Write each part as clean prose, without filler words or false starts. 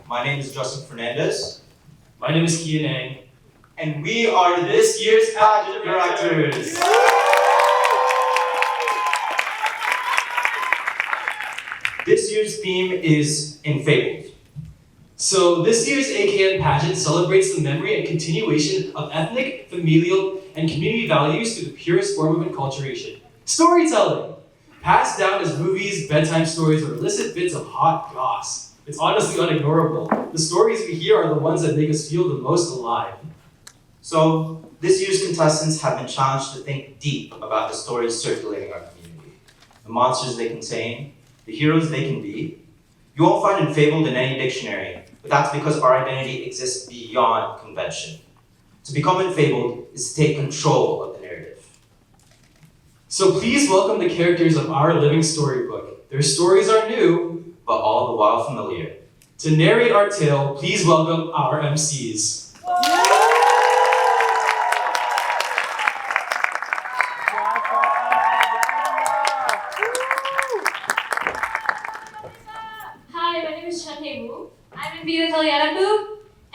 My name is Justin Fernandez. My name is Kian Ang. And we are this year's pageant directors. This year's theme is ENFABLED. So this year's AKM pageant celebrates the memory and continuation of ethnic, familial, and community values through the purest form of enculturation. Storytelling! Passed down as movies, bedtime stories, or illicit bits of hot goss. It's honestly unignorable. The stories we hear are the ones that make us feel the most alive. So, this year's contestants have been challenged to think deep about the stories circulating our community, the monsters they contain, the heroes they can be. You won't find ENFABLED in any dictionary, but that's because our identity exists beyond convention. To become ENFABLED is to take control of the narrative. So please welcome the characters of our living storybook. Their stories are new, but all the while familiar. To narrate our tale, please welcome our MCs.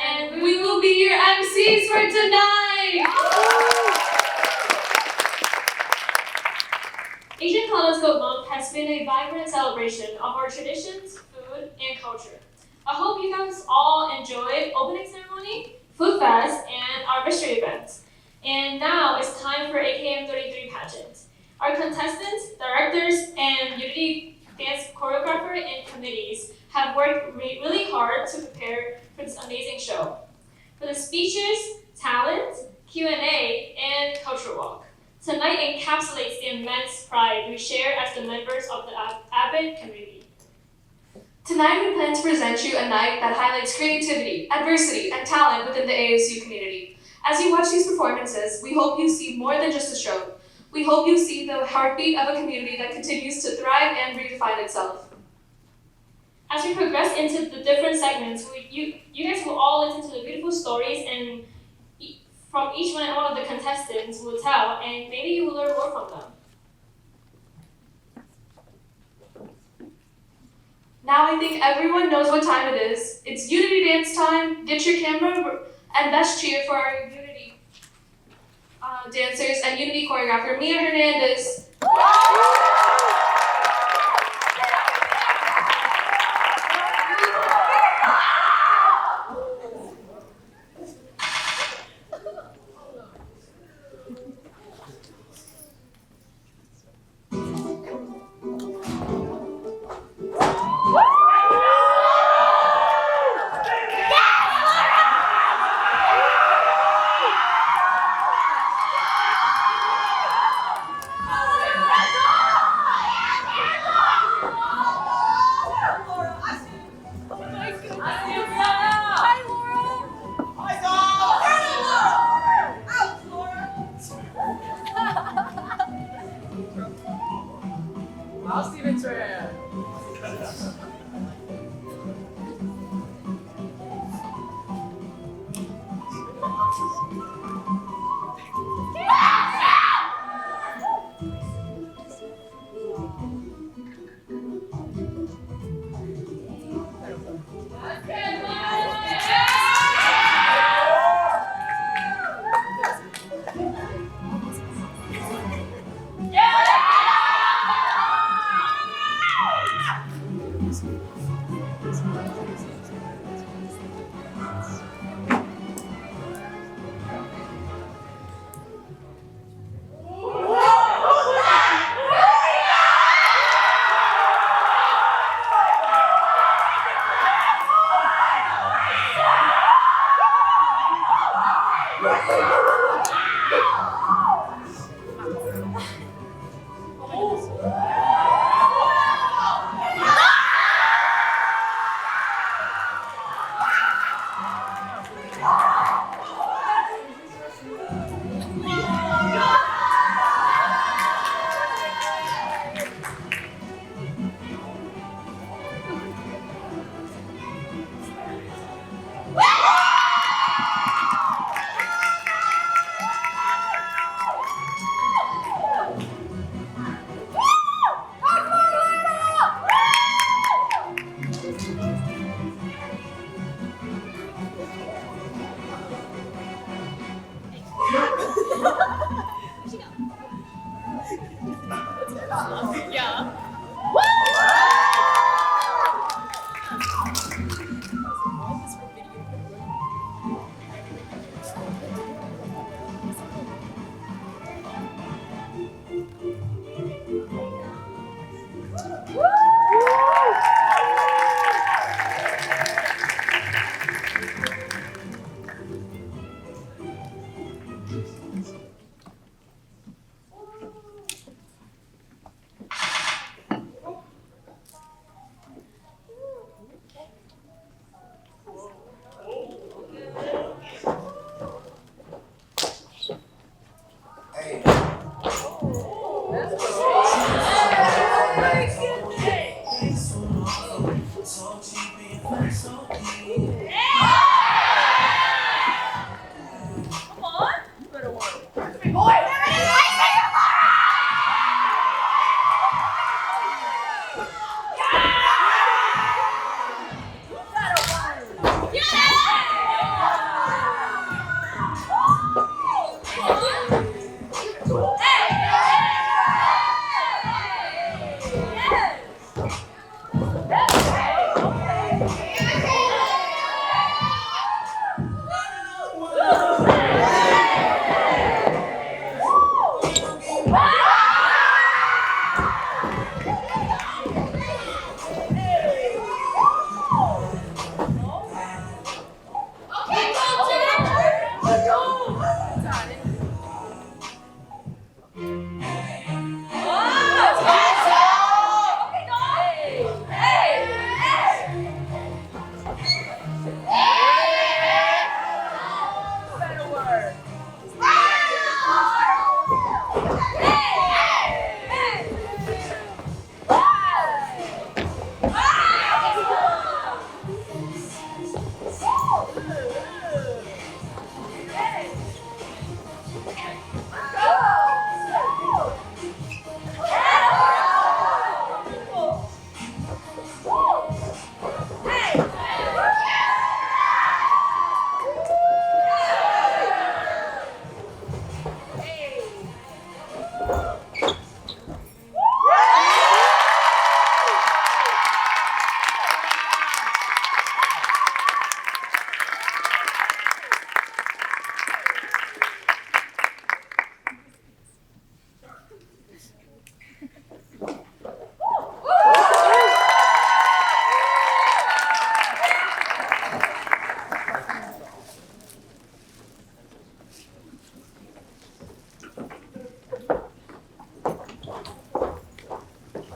And we will be your MCs for tonight! Asian Kaleidoscope Month has been a vibrant celebration of our traditions, food, and culture. I hope you guys all enjoyed opening ceremony, food fest, and our mystery events. And now it's time for AKM 33 pageant. Our contestants, directors, and Unity dance choreographer and committees have worked really hard to prepare for this amazing show. For the speeches, talent, Q&A, and culture walk. Tonight encapsulates the immense pride we share as the members of the AVID community. Tonight we plan to present you a night that highlights creativity, adversity, and talent within the ASU community. As you watch these performances, we hope you see more than just a show. We hope you see the heartbeat of a community that continues to thrive and redefine itself. As we progress into the different segments, you guys will all listen to the beautiful stories and from each one of the contestants will tell, and maybe you will learn more from them. Now I think everyone knows what time it is. It's Unity dance time. Get your camera and let's cheer for our Unity dancers and Unity choreographer, Mia Hernandez.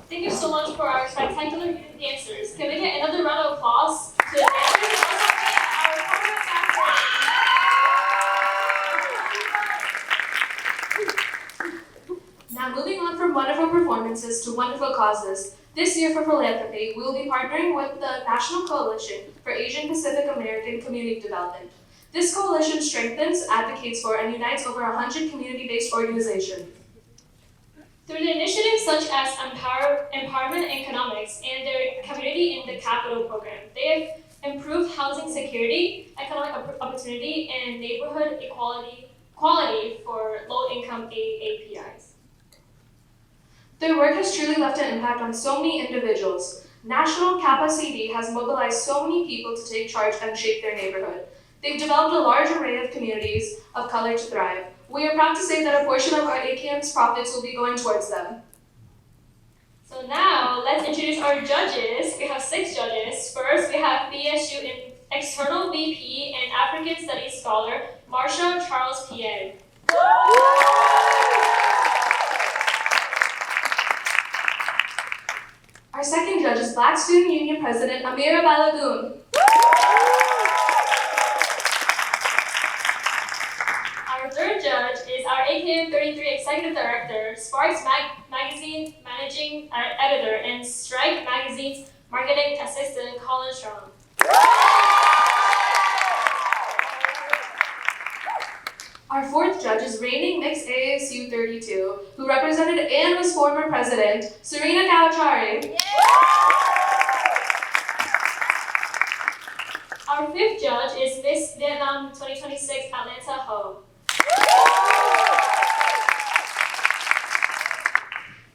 Thank you so much for our spectacular dancers. Can we get another round of applause to the dancers and also our choreographer? Now moving on from wonderful performances to wonderful causes. This year for philanthropy, we will be partnering with the National Coalition for Asian Pacific American Community Development. This coalition strengthens, advocates for, and unites over 100 community-based organizations. Through the initiatives such as Empowerment Economics and their Community in the Capital program, they have improved housing security, economic opportunity, and neighborhood equality for low-income APIs. Their work has truly left an impact on so many individuals. National Kappa CD has mobilized so many people to take charge and shape their neighborhood. They've developed a large array of communities of color to thrive. We are proud to say that a portion of our AKM's profits will be going towards them. So now, let's introduce our judges. We have 6 judges. First, we have BSU External VP and African Studies Scholar, Marsha Charles Pierre. Our second judge is Black Student Union President Amira Balagoon. Our third judge is our AKM 33 Executive Director, Sparks Magazine Managing Editor, and Strike Magazine's Marketing Assistant, Colin Strong. Our fourth judge is reigning Mixed ASU 32, who represented and was former president, Serena Kawachari. Our fifth judge is Miss Vietnam 2026 Atlanta Ho.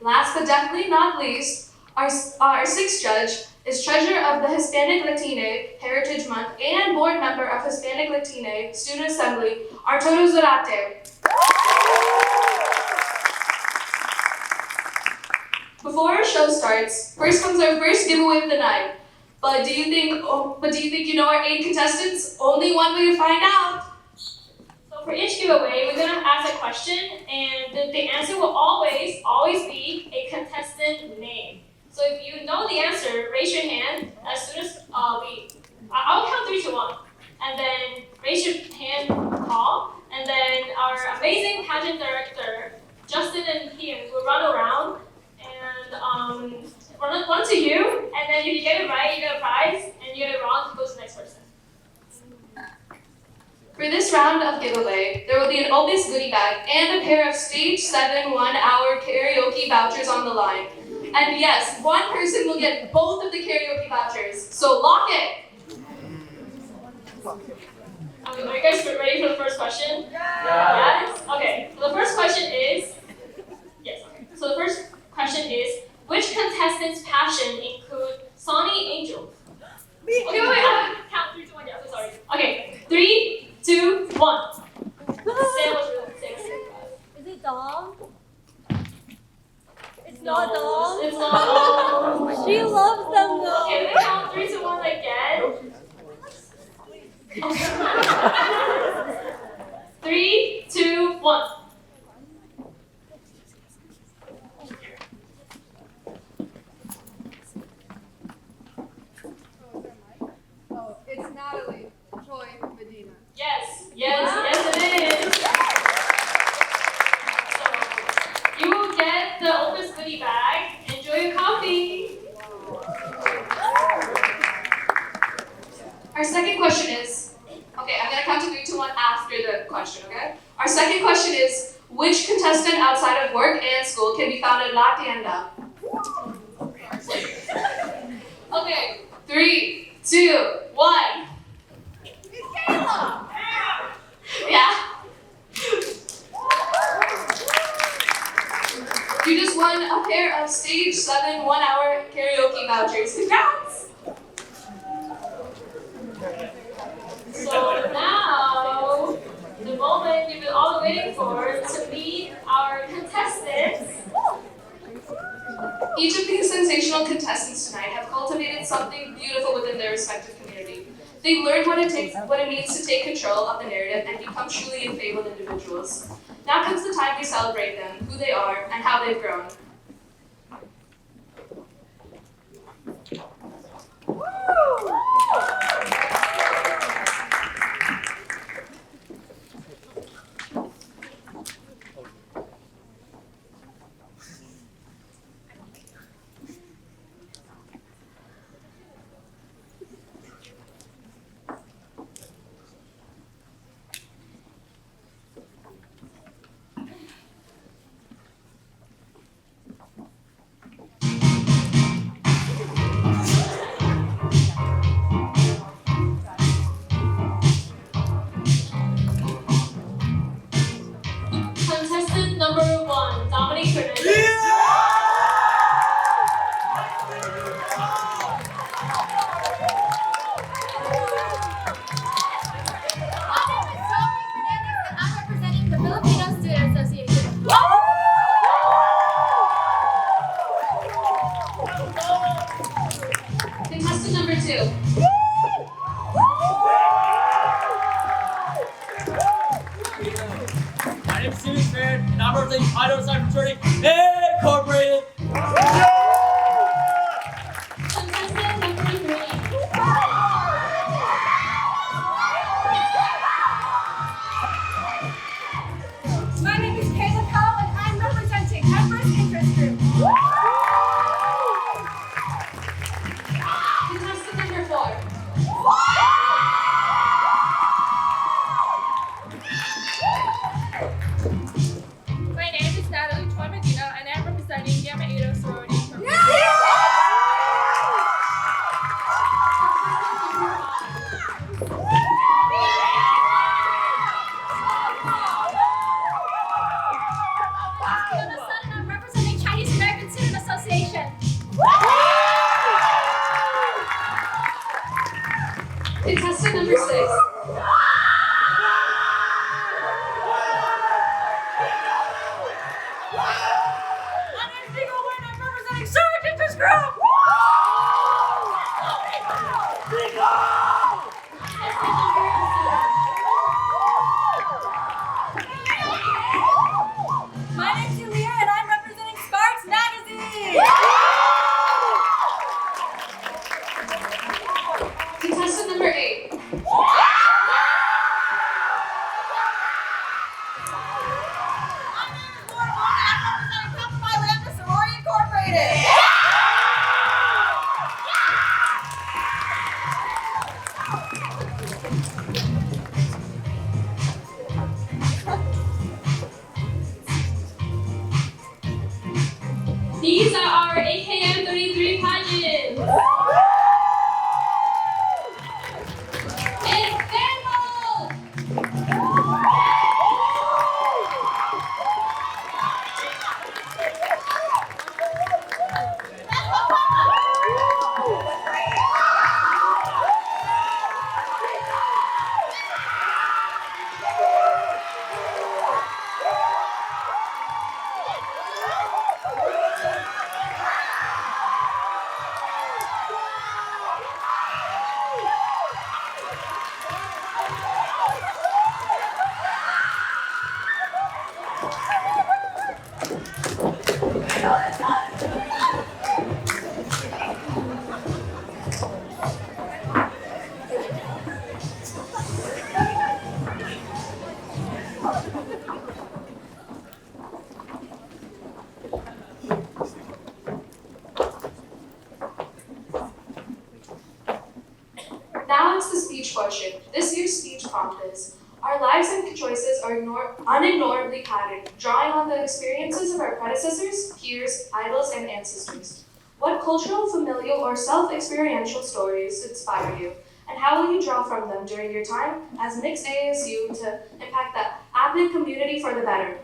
Last but definitely not least, our sixth judge is treasurer of the Hispanic Latine Heritage Month and board member of Hispanic Latine Student Assembly, Arturo Zurate. Before our show starts, first comes our first giveaway of the night. But do you think you know our 8 contestants? Only one way to find out. So for each giveaway, we're gonna ask a question, and the answer will always be a contestant name. So if you know the answer, raise your hand as soon as I'll count 3, 2, 1, and then raise your hand, call, and then our amazing pageant director, Justin and Ian, will run around and run to you, and then if you get it right, you get a prize, and you get it For this round of giveaway, there will be an Opus goodie bag and a pair of Stage 7 1-hour karaoke vouchers on the line. And yes, one person will get both of the karaoke vouchers, so lock it! Are you guys ready for the first question? Yes? Okay, so the first question is, yes, okay. So the first question is, which contestant's passion include Sonny Angel? Okay, wait, count 3, 2, 1, yeah, I'm so sorry. Okay, 3, 2, 1. Sam was really fast. Is it doll? It's No, not doll. it's not doll. She loves them though. Okay, let me count 3, 2, 1 again. 3, 2, 1. Oh, it's Natalie Joy Medina. Yes, it is. So, you will get the Opus goodie bag. Enjoy your coffee. Our second question is, okay, I'm gonna count to 3, 2, 1 after the question, okay? Our second question is, which contestant outside of work and school can be found at La Tienda? Okay, 3, 2, 1. It's Kayla! Yeah. You just won a pair of Stage 7 1-hour karaoke vouchers. Congrats! So now, the moment you've been all waiting for to meet our contestants. Each of these sensational contestants tonight have cultivated something beautiful within their respective community. They've learned what it means to take control of the narrative and become truly ENFABLED individuals. Now comes the time we celebrate them, who they are, and how they've grown. Contestant number 1, Dominique Fernandez. I'm representing the Filipino Student Association. Contestant number 2. My name is Steven Fair, and I'm representing Idaho Side Fraternity Incorporated. Contestant number 3. My name is Kayla Cole and I'm representing Empress Interest Group. Contestant number 4. My name is Natalie Choi Medina, and I'm representing Gamma Eta sorority. I'm representing Chinese American Student Association. Contestant number 6. My name is Diego Wynn, I'm representing Surge Interest Group. My name is Julia, and I'm representing Sparks Magazine. Contestant number 8. Now it's the speech portion. This year's speech prompt is, our lives and choices are unignorably patterned, drawing on the experiences of our predecessors, peers, idols, and ancestors. What cultural, familial, or self-experiential stories inspire you? And how will you draw from them during your time as mixed ASU to impact the APNIC community for the better?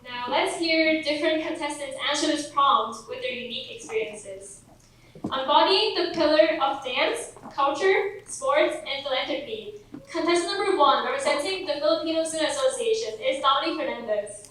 Now let's hear different contestants answer this prompt with their unique experiences. Embodying the pillar of dance, culture, sports, and philanthropy. Contestant number 1, representing the Filipino Student Association, is Dominique Fernandez.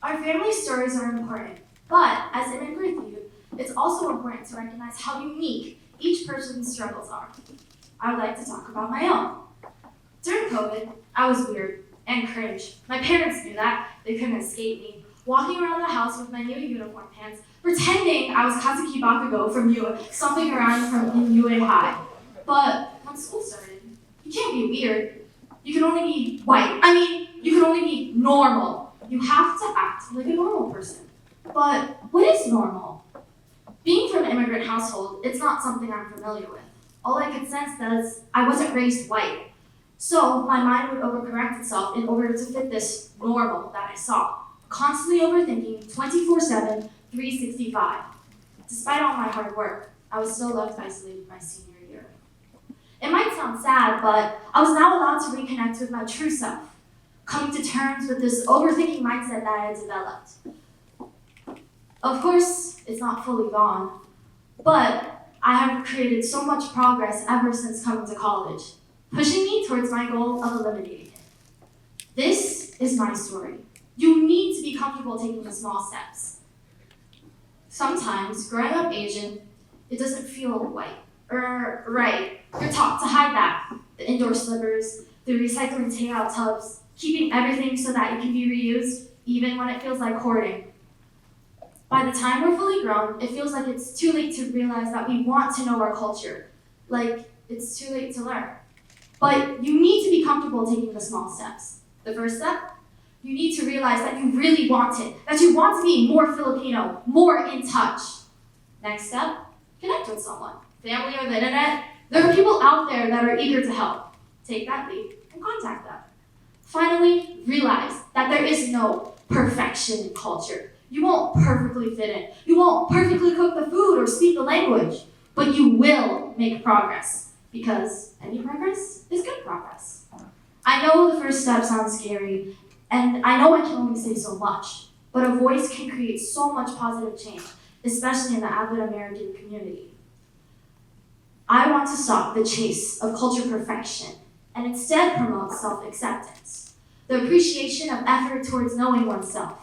Our family stories are important, but as immigrant youth, it's also important to recognize how unique each person's struggles are. I would like to talk about my own. During COVID, I was weird and cringe. My parents knew that. They couldn't escape me. Walking around the house with my new uniform pants, pretending I was Katsuki Bakugo from stomping around in UA High. But when school started, you can't be weird. You can only be white. You can only be normal. You have to act like a normal person. But what is normal? Being from an immigrant household, it's not something I'm familiar with. All I could sense is I wasn't raised white. So my mind would overcorrect itself in order to fit this normal that I saw. Constantly overthinking 24/7, 365. Despite all my hard work, I was still left isolated my senior year. It might sound sad, but I was now allowed to reconnect with my true self, coming to terms with this overthinking mindset that I had developed. Of course, it's not fully gone, but I have created so much progress ever since coming to college, pushing me towards my goal of eliminating it. This is my story. You need to be comfortable taking the small steps. Sometimes, growing up Asian, it doesn't feel right. You're taught to hide that. The indoor slippers, the recycling takeout tubs, keeping everything so that it can be reused, even when it feels like hoarding. By the time we're fully grown, it feels like it's too late to realize that we want to know our culture. Like, it's too late to learn. But you need to be comfortable taking the small steps. The first step, you need to realize that you really want it, that you want to be more Filipino, more in touch. Next step, connect with someone, family or the internet. There are people out there that are eager to help. Take that leap and contact them. Finally, realize that there is no perfection in culture. You won't perfectly fit in. You won't perfectly cook the food or speak the language, but you will make progress because any progress is good progress. I know the first step sounds scary, and I know I can only say so much, but a voice can create so much positive change, especially in the African American community. I want to stop the chase of culture perfection and instead promote self-acceptance, the appreciation of effort towards knowing oneself.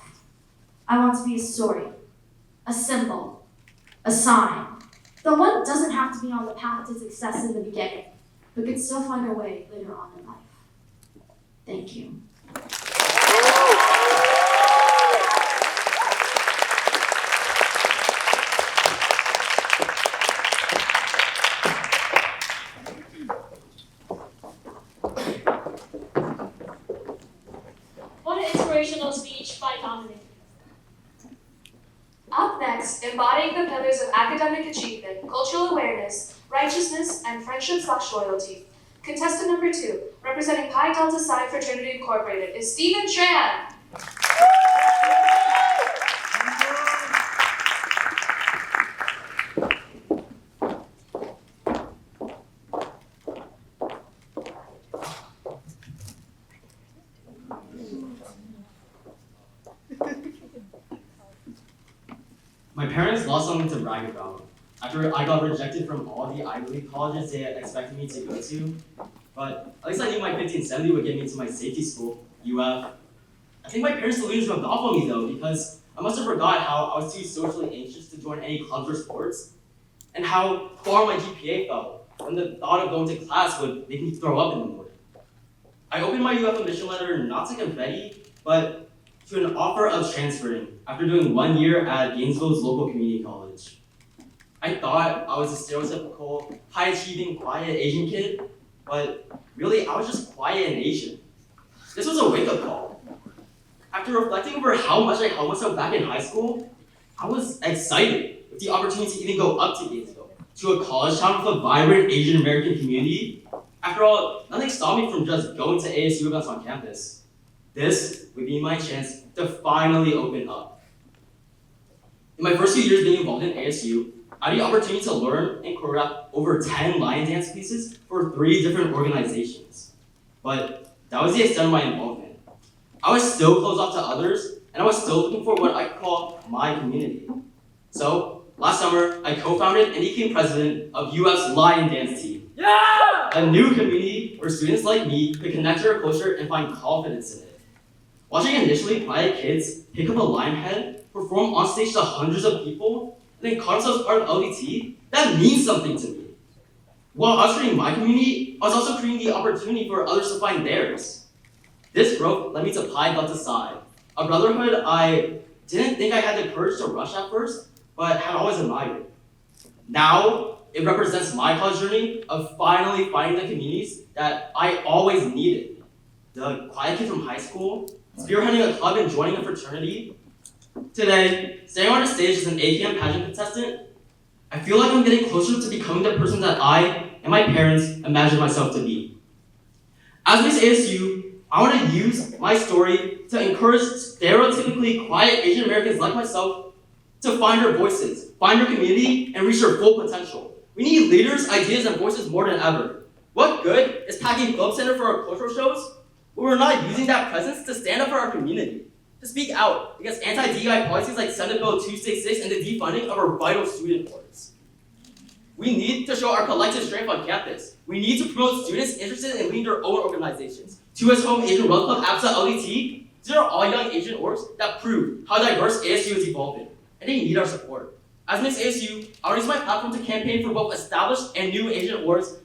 I want to be a story, a symbol, a sign, the one that doesn't have to be on the path to success in the beginning, but can still find a way later on in life. Thank you. What an inspirational speech by Dominic. Up next, embodying the pillars of academic achievement, cultural awareness, righteousness, and friendship/loyalty. Contestant number 2, representing Pi Delta Psi Fraternity Incorporated, is Stephen Tran. My parents lost something to brag about. After I got rejected from all the Ivy League colleges they had expected me to go to, but at least I knew my 1570 would get me into my safety school, UF. I think my parents delusions rubbed off on me though, because I must have forgot how I was too socially anxious to join any clubs or sports, and how far my GPA fell, and the thought of going to class would make me throw up in the morning. I opened my UF admission letter not to confetti, but to an offer of transferring after doing 1 year at Gainesville's local community college. I thought I was a stereotypical, high-achieving, quiet Asian kid, but really I was just quiet and Asian. This was a wake-up call. After reflecting over how much I held myself back in high school, I was excited with the opportunity to even go up to Gainesville, to a college town with a vibrant Asian American community. After all, nothing stopped me from just going to ASU events on campus. This would be my chance to finally open up. In my first few years being involved in ASU, I had the opportunity to learn and choreograph over 10 lion dance pieces for 3 different organizations. But that was the extent of my involvement. I was still closed off to others, and I was still looking for what I call my community. So, last summer, I co-founded and became president of UF's Lion Dance Team. Yeah! A new community where students like me could connect to our culture and find confidence in it. Watching initially quiet kids pick up a lion head, perform on stage to hundreds of people, and then call themselves part of LDT, that means something to me. While I was creating my community, I was also creating the opportunity for others to find theirs. This growth led me to Pi Delta Psi, a brotherhood I didn't think I had the courage to rush at first, but had always admired. Now, it represents my college journey of finally finding the communities that I always needed. The quiet kid from high school, spearheading a club and joining a fraternity. Today, standing on a stage as an AKM pageant contestant, I feel like I'm getting closer to becoming the person that I and my parents imagined myself to be. As Miss ASU, I want to use my story to encourage stereotypically quiet Asian Americans like myself to find their voices, find their community, and reach their full potential. We need leaders, ideas, and voices more than ever. What good is packing Globe Center for our cultural shows, but we're not using that presence to stand up for our community, to speak out against anti-DEI policies like Senate Bill 266 and the defunding of our vital student boards. We need to show our collective strength on campus. We need to promote students interested in leading their own organizations. 2S Home Asian Wealth Club, APSA, LDT, these are all young Asian orgs that prove how diverse ASU is evolving, and they need our support. As Miss ASU, I will use my platform to campaign for both established and new Asian orgs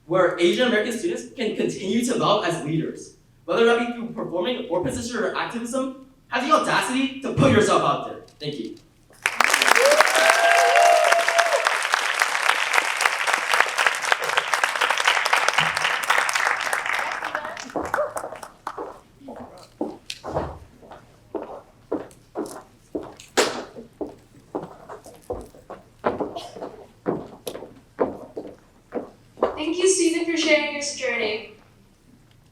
where Asian American students can continue to develop as leaders. Whether that be through performing or position or activism, have the audacity to put yourself out there. Thank you. Thank you, student, for sharing your journey.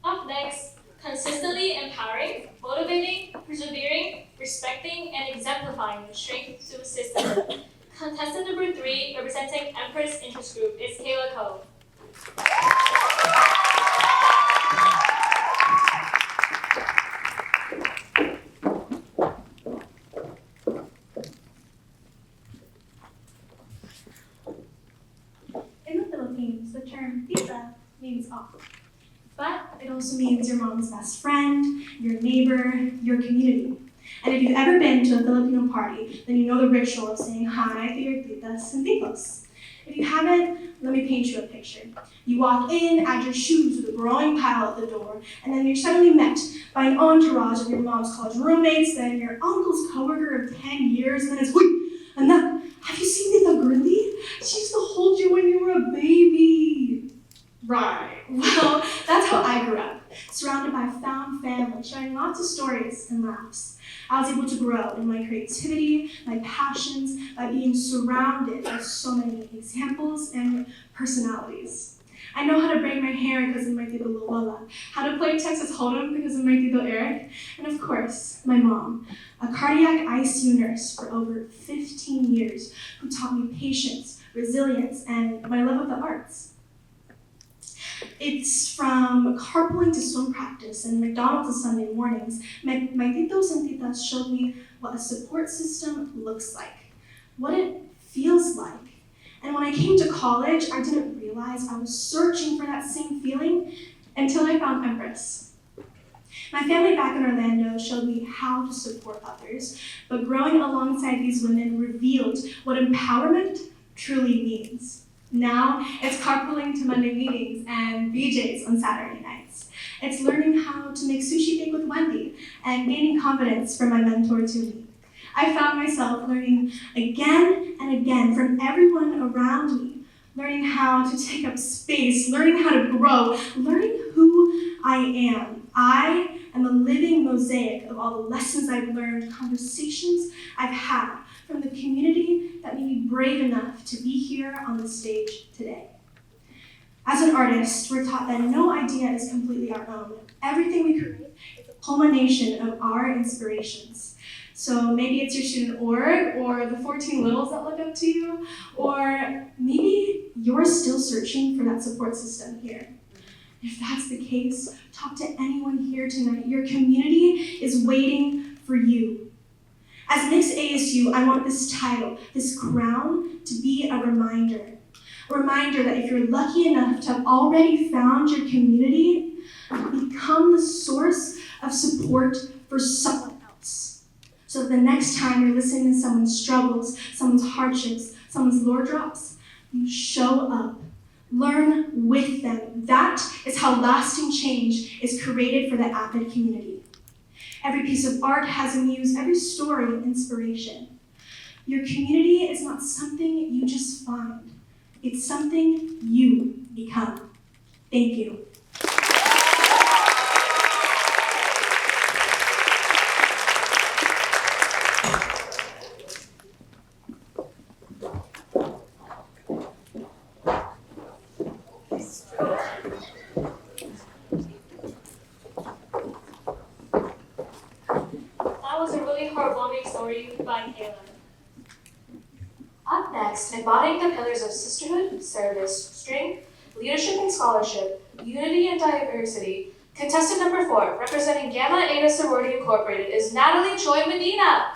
Up next, consistently empowering, motivating, persevering, respecting, and exemplifying the strength to assist them. Contestant number 3, representing Empress Interest Group, is Kayla Ko. In the Philippines, the term tita means off. But it also means your mom's best friend, your neighbor, your community. And if you've ever been to a Filipino party, then you know the ritual of saying hi to your titas and titos. If you haven't, let me paint you a picture. You walk in, add your shoes with a growing pile at the door, and then you're suddenly met by an entourage of your mom's college roommates, then your uncle's coworker of 10 years, and then it's, wait, anak, have you seen Tita Gurley? She used to hold you when you were a baby. Right. Well, that's how I grew up, surrounded by a found family, sharing lots of stories and laughs. I was able to grow in my creativity, my passions, by being surrounded by so many examples and personalities. I know how to braid my hair because of my Tito Lola, how to play Texas Hold'em because of my Tito Eric, and of course, my mom, a cardiac ICU nurse for over 15 years, who taught me patience, resilience, and my love of the arts. It's from carpooling to swim practice and McDonald's on Sunday mornings. My titos and titas showed me what a support system looks like, what it feels like. And when I came to college, I didn't realize I was searching for that same feeling until I found Empress. My family back in Orlando showed me how to support others, but growing alongside these women revealed what empowerment truly means. Now, it's carpooling to Monday meetings and BJ's on Saturday nights. It's learning how to make sushi bake with Wendy and gaining confidence from my mentor, Tumi. I found myself learning again and again from everyone around me, learning how to take up space, learning how to grow, learning who I am. I am a living mosaic of all the lessons I've learned, conversations I've had from the community that made me brave enough to be here on the stage today. As an artist, we're taught that no idea is completely our own. Everything we create is a culmination of our inspirations. So maybe it's your student org, or the 14 littles that look up to you, or maybe you're still searching for that support system here. If that's the case, talk to anyone here tonight. Your community is waiting for you. As Mix ASU, I want this title, this crown, to be a reminder. A reminder that if you're lucky enough to have already found your community, become the source of support for someone else. So that the next time you're listening to someone's struggles, someone's hardships, someone's lore drops, you show up. Learn with them. That is how lasting change is created for the APED community. Every piece of art has a muse, every story an inspiration. Your community is not something you just find. It's something you become. Thank you. That was a really heartwarming story by Kayla. Up next, embodying the pillars of sisterhood, service, strength, leadership and scholarship, unity and diversity, contestant number 4, representing Gamma Eta Sorority Incorporated, is Natalie Choi Medina.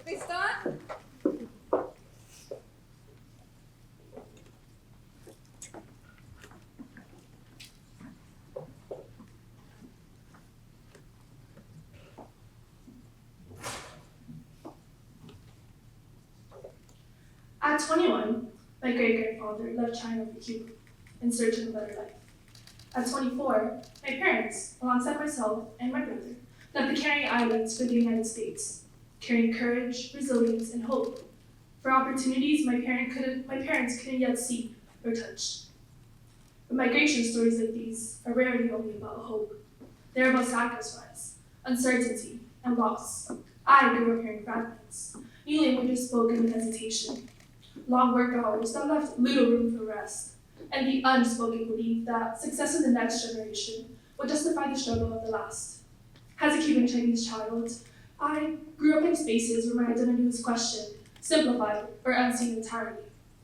They start? At 21, my great-grandfather left China for Cuba in search of a better life. At 24, my parents, alongside myself and my brother, left the Canary Islands for the United States, carrying courage, resilience, and hope for opportunities my parents couldn't yet see or touch. But migration stories like these are rarely only about hope. They're about sacrifice, uncertainty, and loss. I grew up hearing fragments, new languages spoken with hesitation, long work hours that left little room for rest, and the unspoken belief that success in the next generation would justify the struggle of the last. As a Cuban Chinese child, I grew up in spaces where my identity was questioned, simplified, or unseen entirely.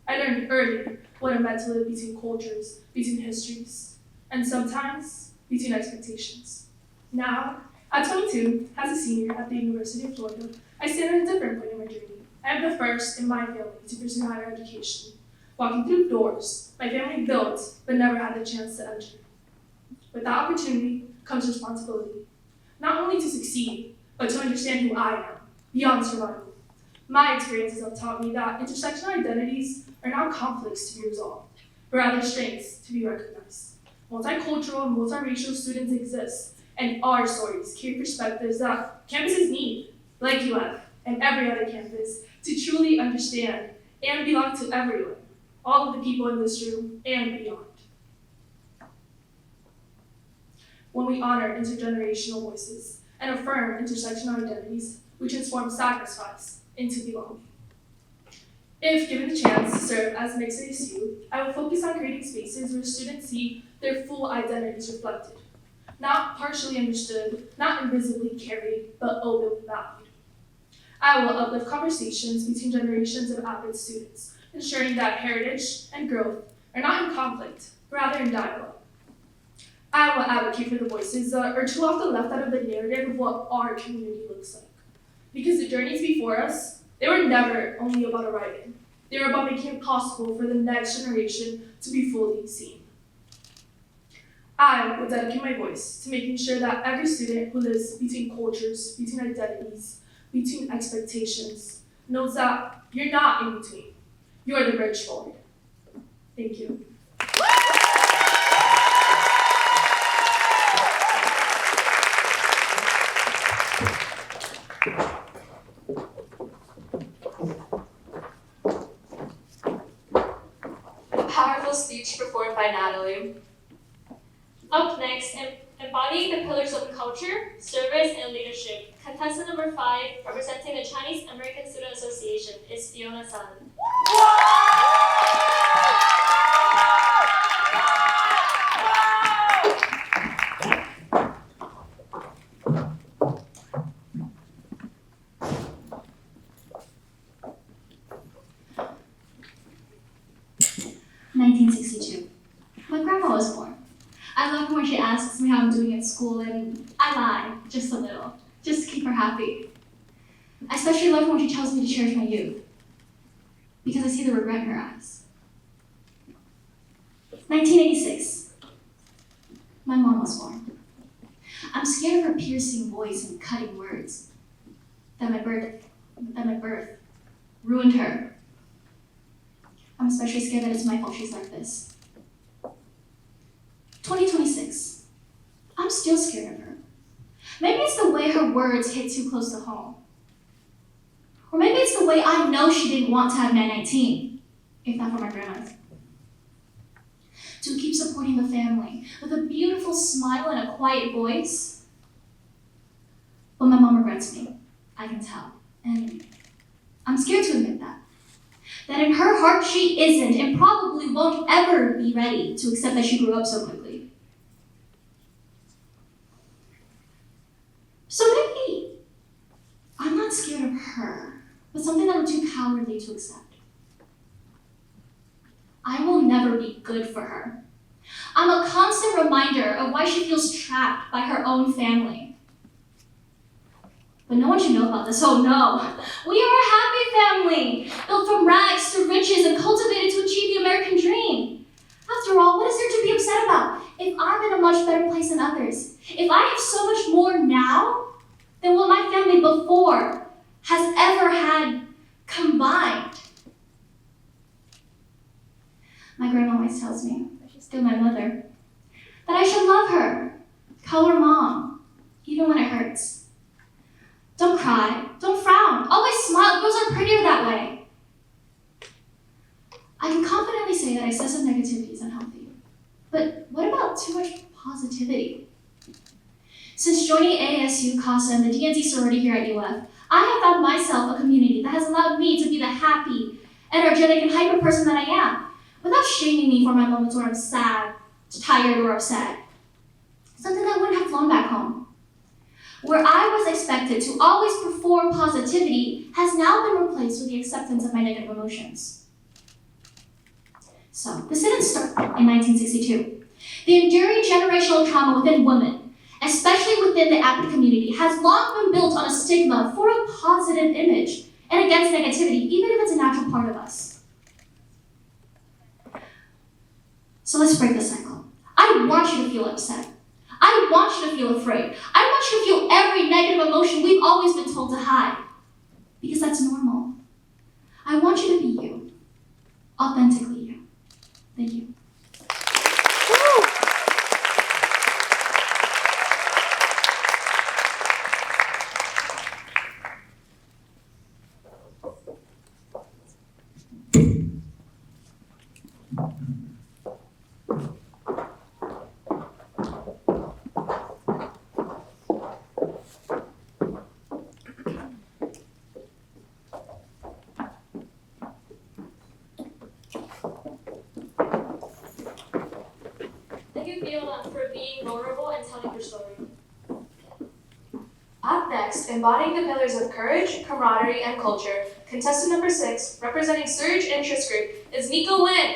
I learned early what it meant to live between cultures, between histories, and sometimes between expectations. Now, at 22, as a senior at the University of Florida, I stand at a different point in my journey. I am the first in my family to pursue higher education, walking through doors my family built but never had the chance to enter. With that opportunity comes responsibility, not only to succeed, but to understand who I am, beyond survival. My experiences have taught me that intersectional identities are not conflicts to be resolved, but rather strengths to be recognized. Multicultural and multiracial students exist, and our stories carry perspectives that campuses need, like UF and every other campus, to truly understand and belong to everyone, all of the people in this room and beyond. When we honor intergenerational voices and affirm intersectional identities, we transform sacrifice into belonging. If given the chance to serve as Mix ASU, I will focus on creating spaces where students see their full identities reflected, not partially understood, not invisibly carried, but openly valued. I will uplift conversations between generations of APED students, ensuring that heritage and growth are not in conflict, but rather in dialogue. I will advocate for the voices that are too often left out of the narrative of what our community looks like. Because the journeys before us, they were never only about arriving. They were about making it possible for the next generation to be fully seen. I will dedicate my voice to making sure that every student who lives between cultures, between identities, between expectations, knows that you're not in between. You're the bridge forward. Thank you. A powerful speech performed by Natalie. Up next, embodying the pillars of culture, service, and leadership, contestant number 5, representing the Chinese American Student Association, is Fiona Sun. My grandma was born. I love her when she asks me how I'm doing at school, and I lie, just a little, just to keep her happy. I especially love her when she tells me to cherish my youth, because I see the regret in her eyes. 1986. My mom was born. I'm scared of her piercing voice and cutting words. That my birth ruined her. I'm especially scared that it's my fault she's like this. 2026. I'm still scared of her. Maybe it's the way her words hit too close to home. Or maybe it's the way I know she didn't want to have 919, if not for my grandmother. To keep supporting the family with a beautiful smile and a quiet voice. But my mom regrets me, I can tell. And I'm scared to admit that. That in her heart she isn't and probably won't ever be ready to accept that she grew up so quickly. So maybe I'm not scared of her, but something that I'm too cowardly to accept. I will never be good for her. I'm a constant reminder of why she feels trapped by her own family. But no one should know about this. Oh no. We are a happy family, built from rags to riches and cultivated to achieve the American dream. After all, what is there to be upset about if I'm in a much better place than others? If I have so much more now than what my family before has ever had combined. My grandma always tells me, but she's still my mother, that I should love her, call her mom, even when it hurts. Don't cry, don't frown, always smile, girls are prettier that way. I can confidently say that excessive negativity is unhealthy. But what about too much positivity? Since joining ASU, CASA, and the DNC sorority here at UF, I have found myself a community that has allowed me to be the happy, energetic, and hyper person that I am, without shaming me for my moments where I'm sad, tired, or upset. Something that wouldn't have flown back home. Where I was expected to always perform positivity has now been replaced with the acceptance of my negative emotions. So, this didn't start in 1962. The enduring generational trauma within women, especially within the APID community, has long been built on a stigma for a positive image and against negativity, even if it's a natural part of us. So let's break the cycle. I want you to feel upset. I want you to feel afraid. I want you to feel every negative emotion we've always been told to hide. Because that's normal. I want you to be you. Authentically you. Thank you. Thank you, Fiona, for being vulnerable and telling your story. Up next, embodying the pillars of courage, camaraderie, and culture, contestant number 6, representing Surge Interest Group, is Nico Wynn.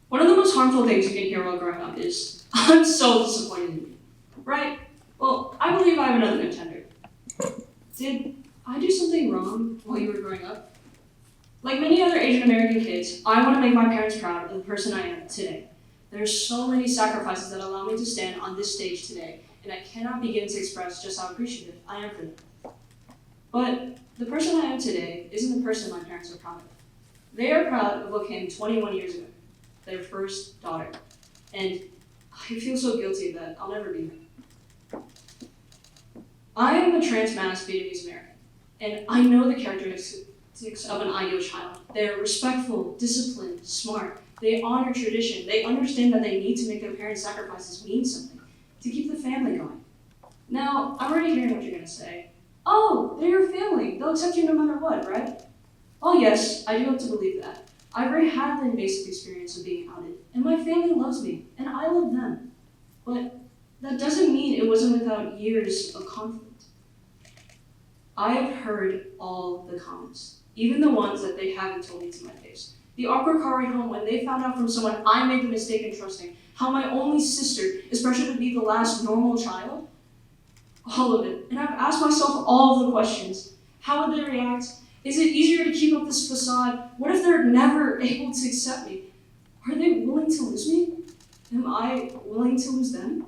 One of the most harmful things you can hear while growing up is, "I'm so disappointed in you." Right? Well, I believe I have another contender. Did I do something wrong while you were growing up? Like many other Asian American kids, I want to make my parents proud of the person I am today. There are so many sacrifices that allow me to stand on this stage today, and I cannot begin to express just how appreciative I am for them. But the person I am today isn't the person my parents are proud of. They are proud of what came 21 years ago, their first daughter. And I feel so guilty that I'll never be her. I am a trans masked Vietnamese American, and I know the characteristics of an ideal child. They're respectful, disciplined, smart. They honor tradition. They understand that they need to make their parents' sacrifices mean something to keep the family going. Now, I'm already hearing what you're going to say. Oh, they're your family. They'll accept you no matter what, right? Oh yes, I do have to believe that. I've already had the invasive experience of being outed, and my family loves me, and I love them. But that doesn't mean it wasn't without years of conflict. I have heard all the comments, even the ones that they haven't told me to my face. The awkward car ride home when they found out from someone I made the mistake in trusting, how my only sister is pressured to be the last normal child. All of it. And I've asked myself all of the questions. How would they react? Is it easier to keep up this facade? What if they're never able to accept me? Are they willing to lose me? Am I willing to lose them?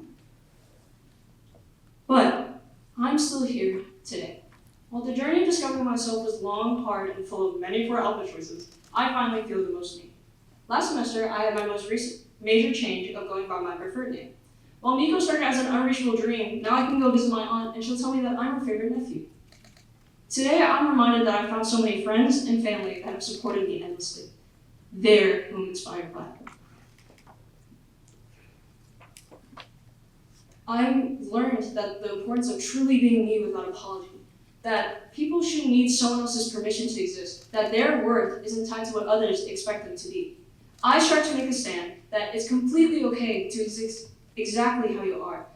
But I'm still here today. While the journey of discovering myself was long, hard, and full of many poor outlet choices, I finally feel the most me. Last semester, I had my most recent major change of going by my preferred name. While Miko started as an unreachable dream, now I can go visit my aunt and she'll tell me that I'm her favorite nephew. Today, I'm reminded that I found so many friends and family that have supported me endlessly. They're who I'm inspired by. I've learned that the importance of truly being me without apology, that people shouldn't need someone else's permission to exist, that their worth isn't tied to what others expect them to be. I strive to make a stand that it's completely okay to exist exactly how you are.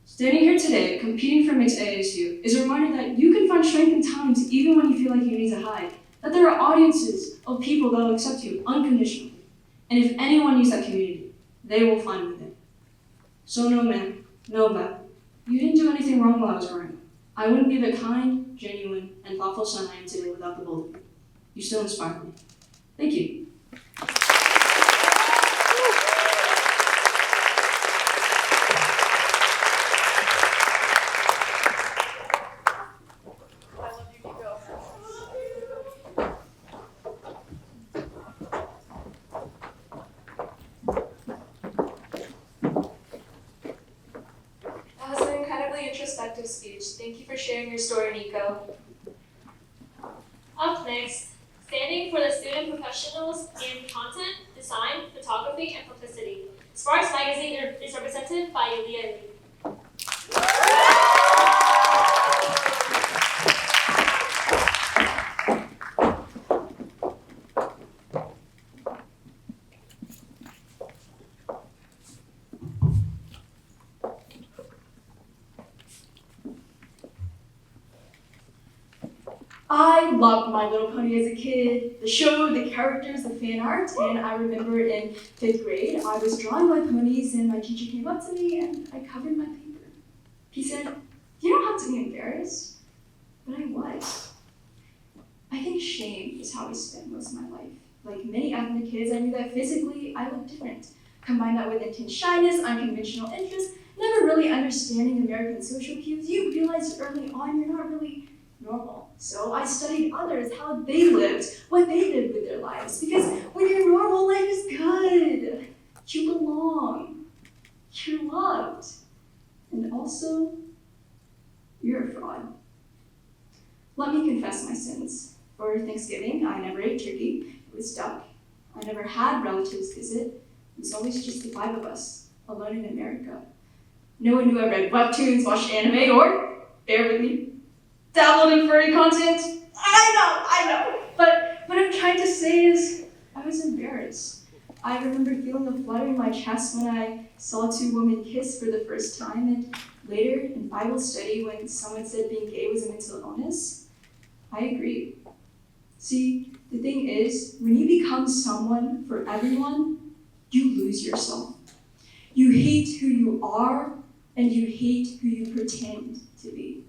Standing here today, competing for mixed ASU, is a reminder that you can find strength in times even when you feel like you need to hide, that there are audiences of people that will accept you unconditionally, and if anyone needs that community, they will find me there. So no man, no Beth, you didn't do anything wrong while I was growing up. I wouldn't be the kind, genuine, and thoughtful son I am today without the both of you. You still inspire me. Thank you. That was an incredibly introspective speech. Thank you for sharing your story, Nico. Up next, standing for the student professionals in content, design, photography, and publicity. Sparks Magazine is represented by Leah Lee. I loved My Little Pony as a kid, the show, the characters, the fan art, and I remember in 5th grade, I was drawing my ponies and my teacher came up to me and I covered my paper. He said, "You don't have to be embarrassed," but I was. I think shame is how I spent most of my life. Like many ethnic kids, I knew that physically I looked different. Combine that with intense shyness, unconventional interests, never really understanding American social cues, you realize early on you're not really normal. So I studied others, how they lived, what they did with their lives. Because when you're normal, life is good. You belong. You're loved. And also, you're a fraud. Let me confess my sins. For Thanksgiving, I never ate turkey. It was duck. I never had relatives visit. It was always just the 5 of us, alone in America. No one knew I read webtoons, watched anime, or, bear with me, dabbled in furry content. I know. But what I'm trying to say is, I was embarrassed. I remember feeling a flutter in my chest when I saw 2 women kiss for the first time, and later in Bible study when someone said being gay was a mental illness. I agreed. See, the thing is, when you become someone for everyone, you lose yourself. You hate who you are, and you hate who you pretend to be.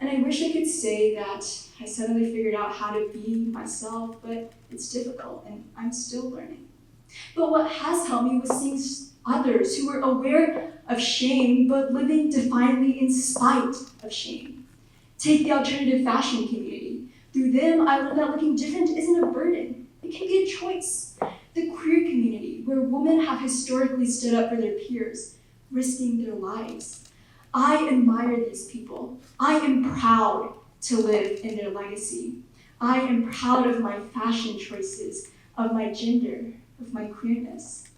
And I wish I could say that I suddenly figured out how to be myself, but it's difficult and I'm still learning. But what has helped me was seeing others who were aware of shame but living defiantly in spite of shame. Take the alternative fashion community. Through them, I learned that looking different isn't a burden. It can be a choice. The queer community, where women have historically stood up for their peers, risking their lives. I admire these people. I am proud to live in their legacy. I am proud of my fashion choices, of my gender, of my queerness.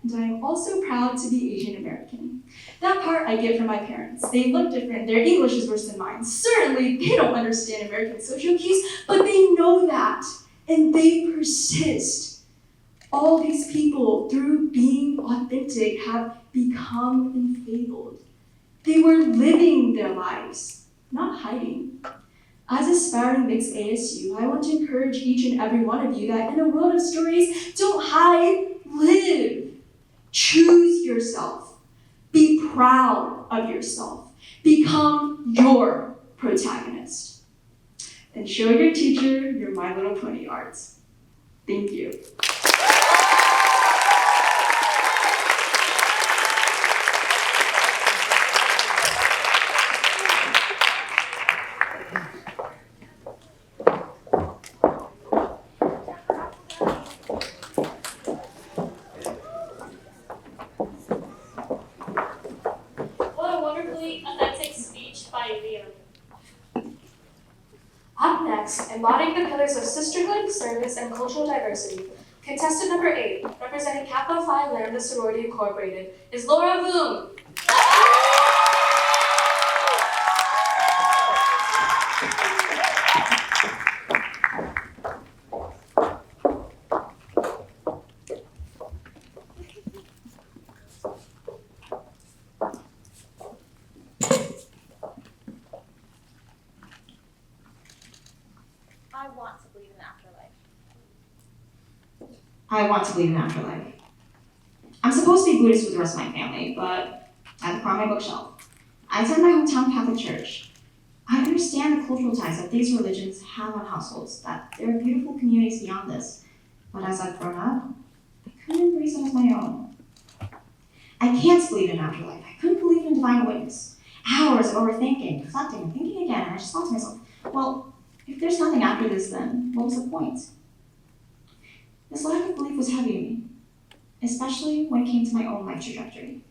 And I am also proud to be Asian American. That part I get from my parents. They look different, their English is worse than mine. Certainly, they don't understand American social cues, but they know that, and they persist. All these people, through being authentic, have become enfeebled. They were living their lives, not hiding. As aspiring mixed ASU, I want to encourage each and every one of you that in a world of stories, don't hide, live. Choose yourself. Be proud of yourself. Become your protagonist. And show your teacher your My Little Pony art. Thank you. What a wonderfully authentic speech by Leo. Up next, embodying the pillars of sisterhood, service, and cultural diversity, contestant number 8, representing Kappa Phi Lambda Sorority Incorporated, is Laura Voom. I want to believe in the afterlife. I want to believe in afterlife. I'm supposed to be Buddhist with the rest of my family, but I have to crawl my bookshelf. I attend my hometown Catholic church. I understand the cultural ties that these religions have on households, that there are beautiful communities beyond this. But as I've grown up, I couldn't embrace them as my own. I can't believe in afterlife. I couldn't believe in divine witness. Hours of overthinking, reflecting, and thinking again, and I just thought to myself, well, if there's nothing after this, then what was the point? This lack of belief was heavy on me, especially when it came to my own life trajectory.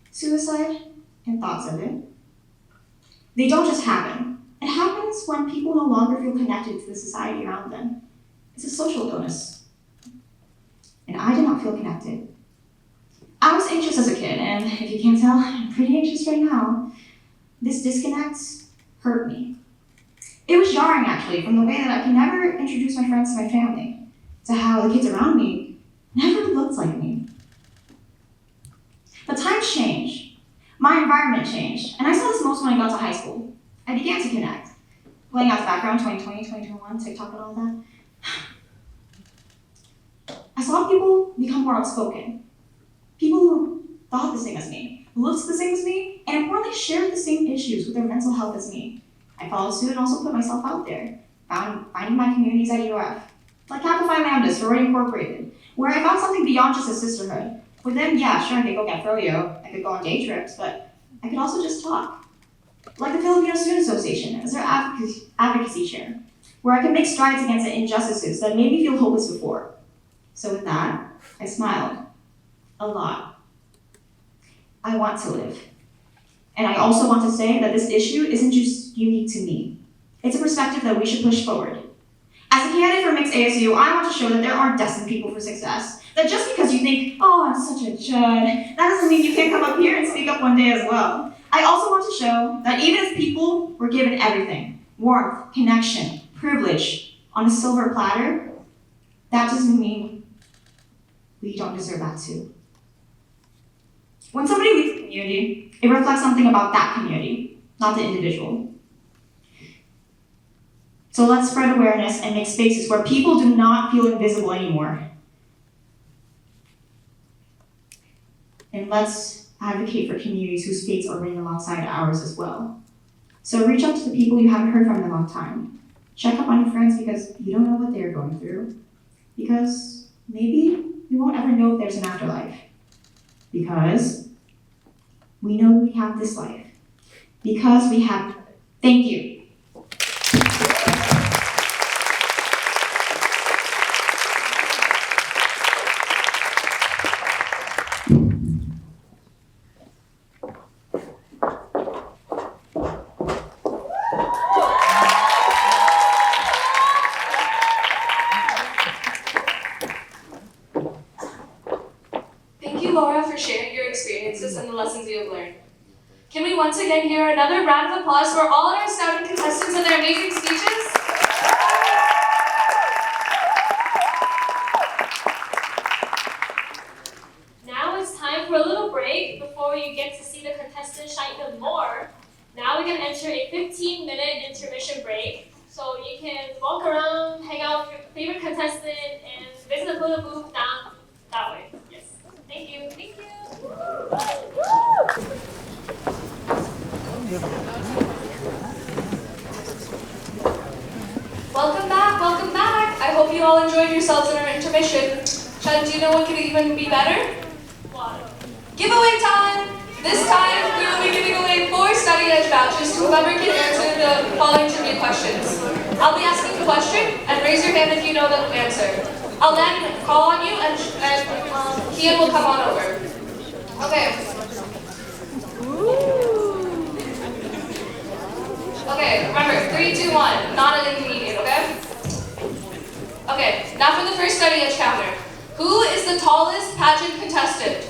Suicide and thoughts of it, they don't just happen. It happens when people no longer feel connected to the society around them. It's a social illness. And I did not feel connected. I was anxious as a kid, and if you can't tell, I'm pretty anxious right now. This disconnect hurt me. It was jarring, actually, from the way that I could never introduce my friends to my family, to how the kids around me never looked like me. But times change. My environment changed, and I saw this most when I got to high school. I began to connect. Playing out the background, 2020, 2021, TikTok and all that. I saw people become more outspoken. People who thought the same as me, looked the same as me, and importantly shared the same issues with their mental health as me. I followed suit and also put myself out there, finding my communities at UF, like Kappa Phi Lambda, Sorority Incorporated, where I found something beyond just a sisterhood. For them, yeah, sure, I could go get froyo, I could go on day trips, but I could also just talk. Like the Filipino Student Association as their advocacy chair, where I could make strides against the injustices that made me feel hopeless before. So with that, I smiled. A lot. I want to live. And I also want to say that this issue isn't just unique to me. It's a perspective that we should push forward. As a candidate for Mixed ASU, I want to show that there aren't destined people for success. That just because you think, oh, I'm such a chud, that doesn't mean you can't come up here and speak up one day as well. I also want to show that even if people were given everything, warmth, connection, privilege, on a silver platter, that doesn't mean we don't deserve that too. When somebody leads a community, it reflects something about that community, not the individual. So let's spread awareness and make spaces where people do not feel invisible anymore. And let's advocate for communities whose fates are written alongside ours as well. So reach out to the people you haven't heard from in a long time. Check up on your friends because you don't know what they're going through. Because maybe we won't ever know if there's an afterlife. Because we know we have this life. Because we have. Thank you. Thank you, Laura, for sharing your experiences and the lessons you have learned. Can we once again hear another round of applause for all our scouting contestants and their amazing speeches? Now it's time for a little break before you get to see the contestants shine even more. Now we're going to enter a 15-minute intermission break. So you can walk around, hang out with your favorite contestant, and visit the photo booth down that way. Yes. Thank you. Thank you. Welcome back, welcome back. I hope you all enjoyed yourselves in our intermission. Chad, do you know what could even be better? Water. Giveaway time! This time, we will be giving away 4 study edge vouchers to whoever can answer the following trivia questions. I'll be asking the question, and raise your hand if you know the answer. I'll then call on you, and Kian will come on over. Okay. Okay, remember, 3, 2, 1, not an intermediate, okay? Okay, now for the first study edge counter. Who is the tallest pageant contestant?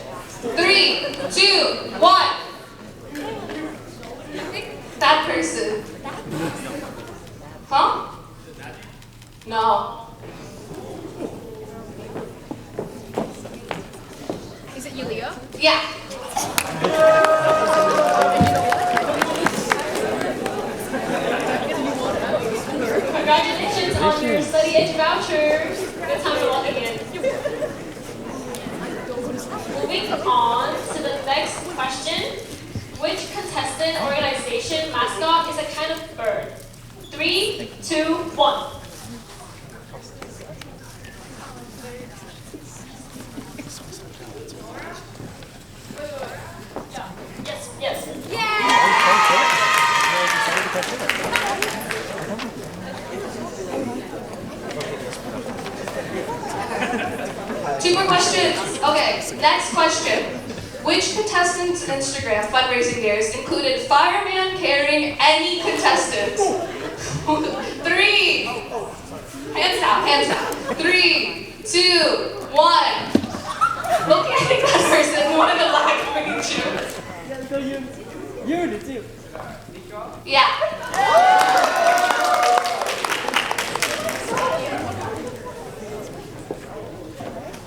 3, 2, 1. That person. Huh? No. Is it Yulia? Yeah. Congratulations on your study edge vouchers. Good time to walk again. Moving on to the next question. Which contestant organization mascot is a kind of bird? 3, 2, 1. Yes, yes. Two more questions. Okay, next question. Which contestant's Instagram fundraising dares included fireman carrying any contestant? 3. Hands down. 3, 2, 1. Look at that person, one of the black green shoes. You did too. Yeah.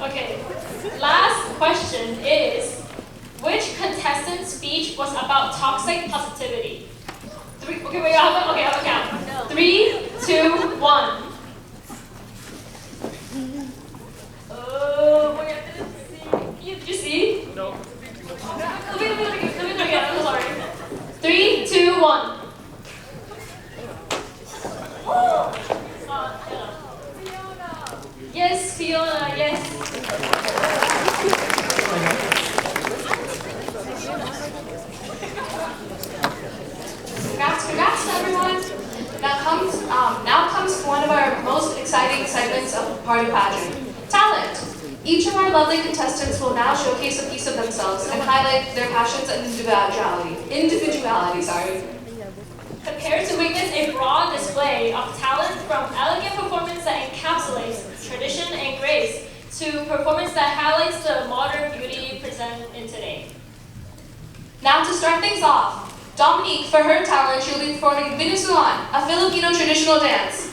Okay, last question is, which contestant's speech was about toxic positivity? 3, okay, wait, I have a count. 3, 2, 1. Oh, wait, I didn't see. Did you see? No. Let me do it again, I'm sorry. 3, 2, 1. Yes, Fiona, yes. Congrats everyone. Now comes one of our most exciting segments of Party Pageant, talent. Each of our lovely contestants will now showcase a piece of themselves and highlight their passions and individuality. Prepare to witness a broad display of talent from elegant performance that encapsulates tradition and grace to performance that highlights the modern beauty present in today. Now to start things off, Dominique, for her talent, she'll be performing Binusuan, a Filipino traditional dance.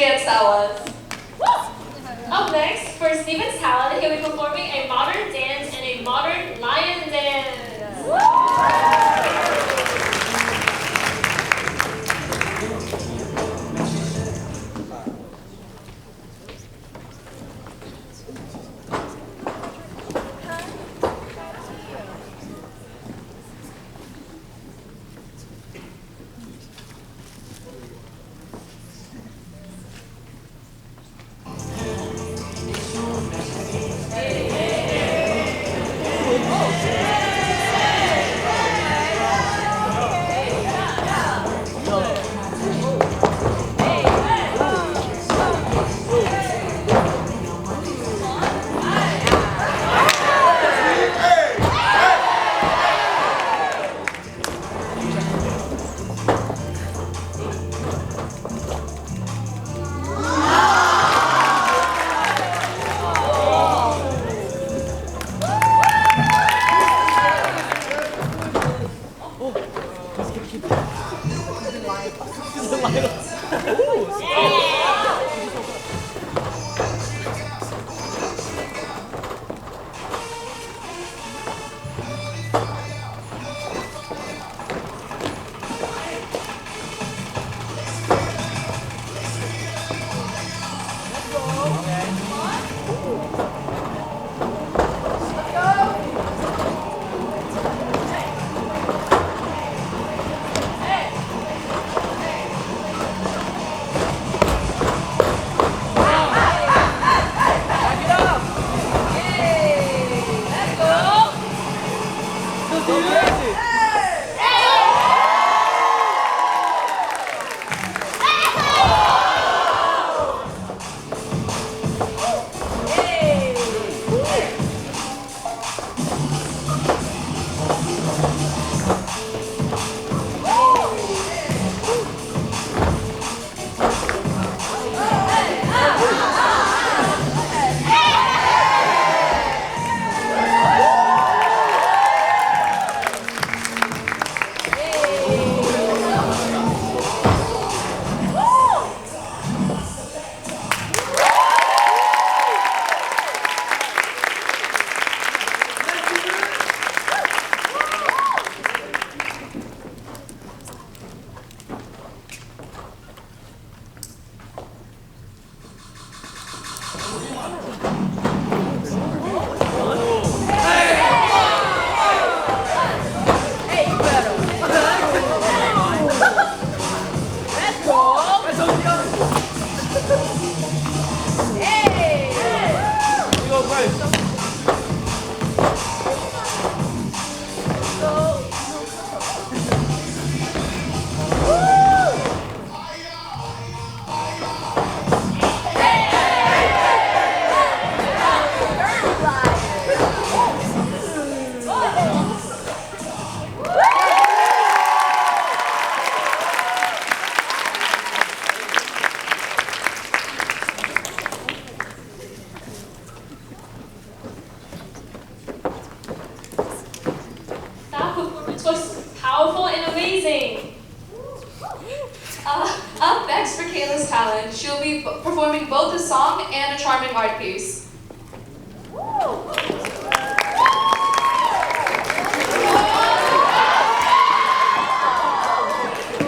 dance that was. Up next, for Steven's talent, he'll be performing a modern dance and a modern lion dance. Up next for Kayla's talent, she'll be performing both a song and a charming art piece.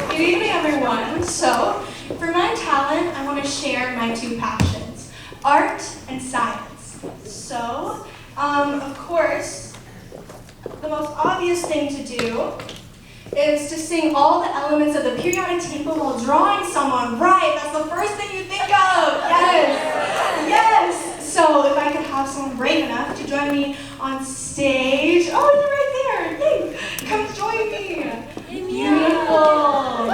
Good evening, everyone. So, for my talent, I want to share my two passions, art and science. So, of course, the most obvious thing to do is to sing all the elements of the periodic table while drawing someone. Right, that's the first thing you think of. Yes, yes. So if I could have someone brave enough to join me on stage. Oh, you're right there. Yay. Come join me. Beautiful.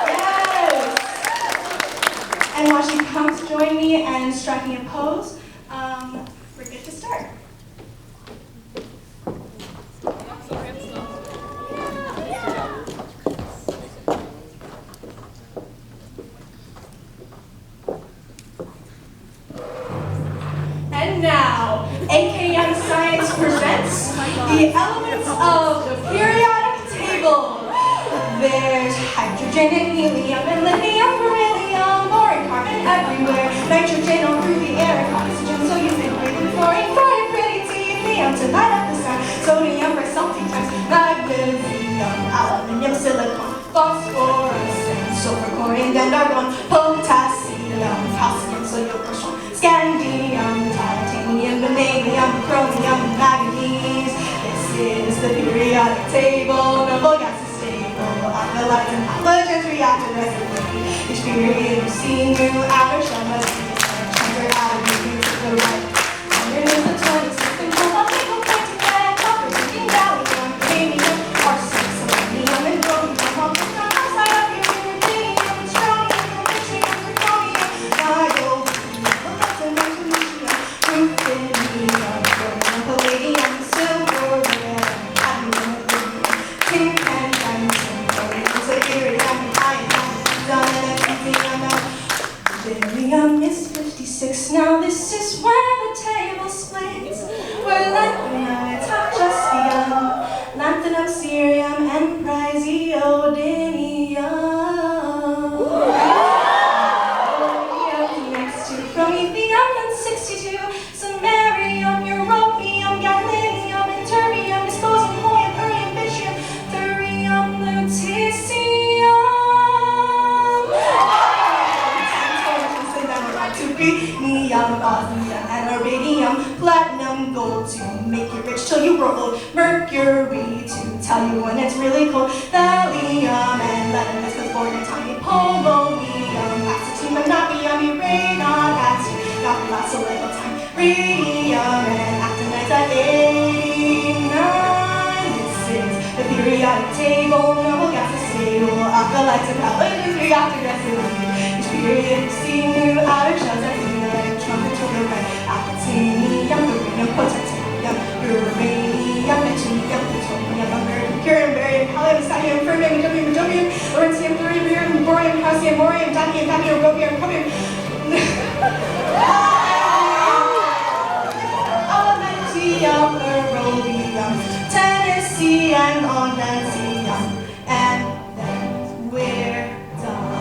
Yes. And while she comes to join me and striking a pose, we're good to start. And now, AKM Science presents the elements of the periodic table. There's hydrogen and helium and lithium, beryllium. carbon everywhere. Nitrogen all through the air and oxygen, so you think breathing fluorine, fluorine pretty teeth, neon to light up the sun, sodium for salty times, magnesium, aluminium, silicon, phosphorus, and sulfur, chlorine, and argon, potassium, calcium, so you'll push on, scandium, titanium, vanadium, chromium, manganese. This is the periodic table, noble gases stable, alkalides and halogens react aggressively. Each period you see new outer shell must be transfer out of moving to the right. Underneath the 26th and cobalt, nickel, pointing lead, copper, zinc, gallium, uranium, arsenic, selenium, and chromium. All the time outside of your rubidium, strontium, tritium, zirconium, niobium, molybdenum, technetium, ruthenium, chromium, palladium, silver, lead, cadmium, lithium, tin and tungsten, chromium, sodium, iron, beryllium is 56. Now this is where the table splits. Where lanthanum, just lanthanum, cerium, and praseodymium. Next to promethium and 62. Samarium, europium, gadolinium, and terbium, dysprosium, holmium, urium, yttrium, thurium, lutetium. Neon, osmium, and iridium, platinum, gold to make you rich till you grow old, mercury to tell you when it's really cold, thallium and lead is good for your tiny polonium, acetine, monabium, uranol, actin, not last a little time, radium and actinides at 89. This is the periodic table, noble gases stable, alkalides and halogens react aggressively. Period, see new outer shells and electrons to the right. Actinium, uranium, potassium, uranium, yttrium, plutonium, mercurium, barium, helium, palladium, fermium, yttrium, yttrium, lawrencium, thorium, borium, calcium, borium, cadmium, cadmium, rhobium, chromium. Elementium, erodium, tennessine, ondantium, and then we're done.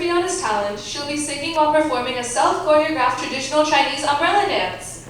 Fiona's talent, she'll be singing while performing a self-choreographed traditional Chinese umbrella dance.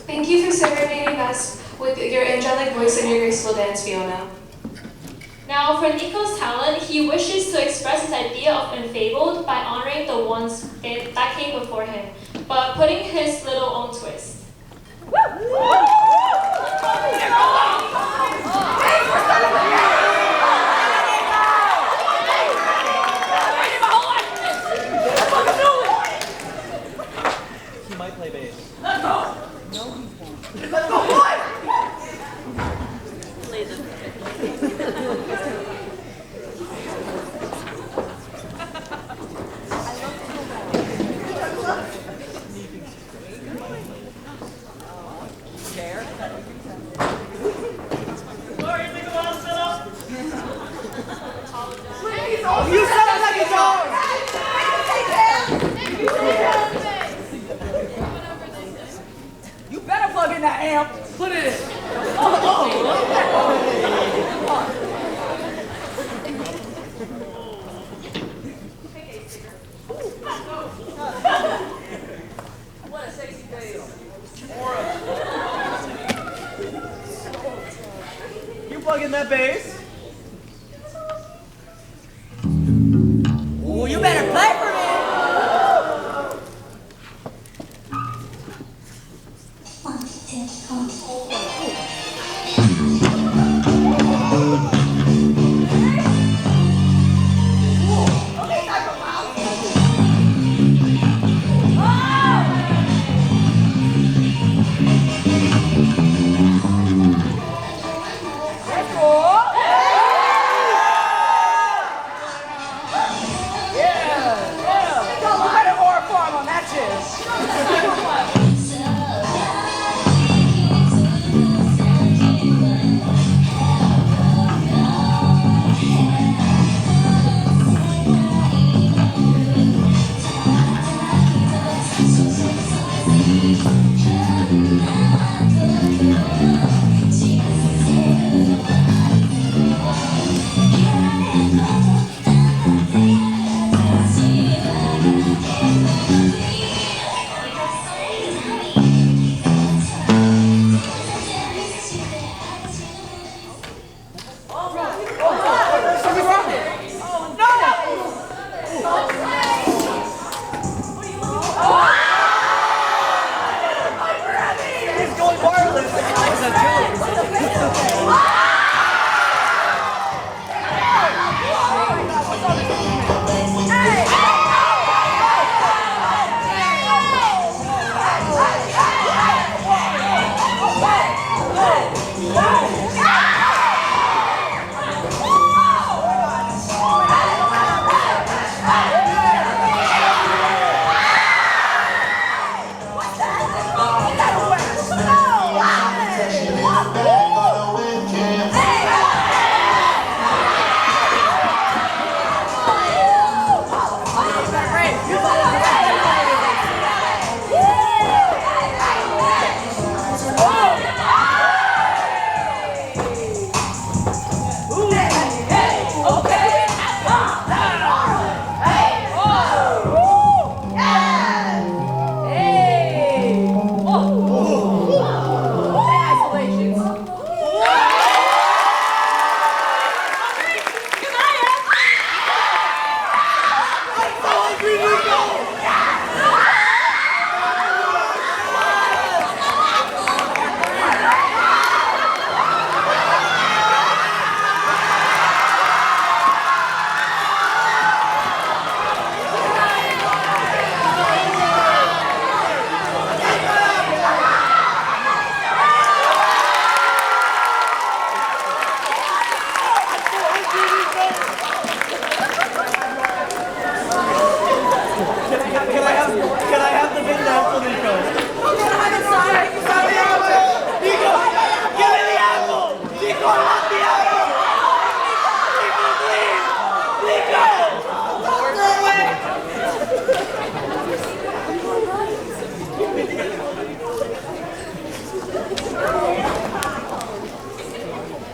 Thank you for serenading us with your angelic voice and your graceful dance, Fiona. Now, for Nico's talent, he wishes to express his idea of ENFABLED by honoring the ones that came before him, but putting his little own twist. He might play bass. You sound like a dog! You better plug in that amp. Put it in. What a sexy face. You plug in that bass? Ooh, you better play for me. That's cool.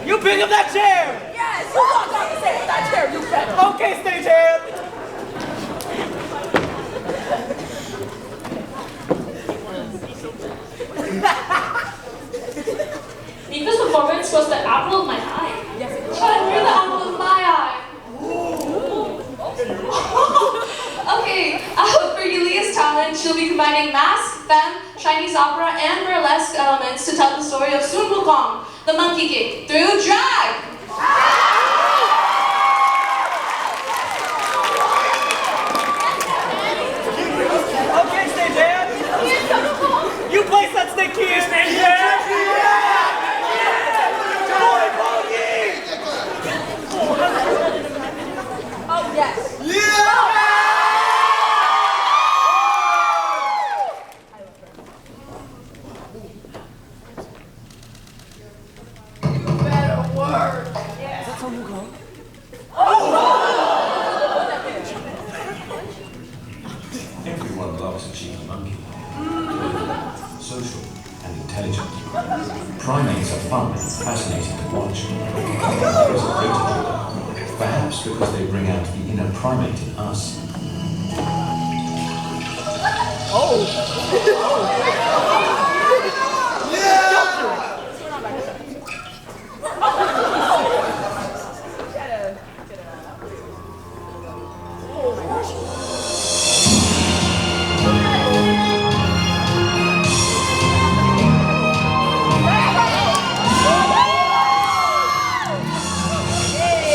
You pick up that chair! Yes, you walk off the stage with that chair, you better. Okay, stagehand! Nika's performance was the apple of my eye. But you're the apple of my eye. Okay, for Yulia's talent, she'll be combining mask, femme, Chinese opera, and burlesque elements to tell the story of Sun Wukong, the Monkey King, through drag. Okay, stagehand! You place that stick key in, stagehand! Oh, yes. Everyone loves a cheeky monkey. Social and intelligent. Primates are fun and fascinating to watch. There is a great appeal, perhaps because they bring out the inner primate in us. Hey!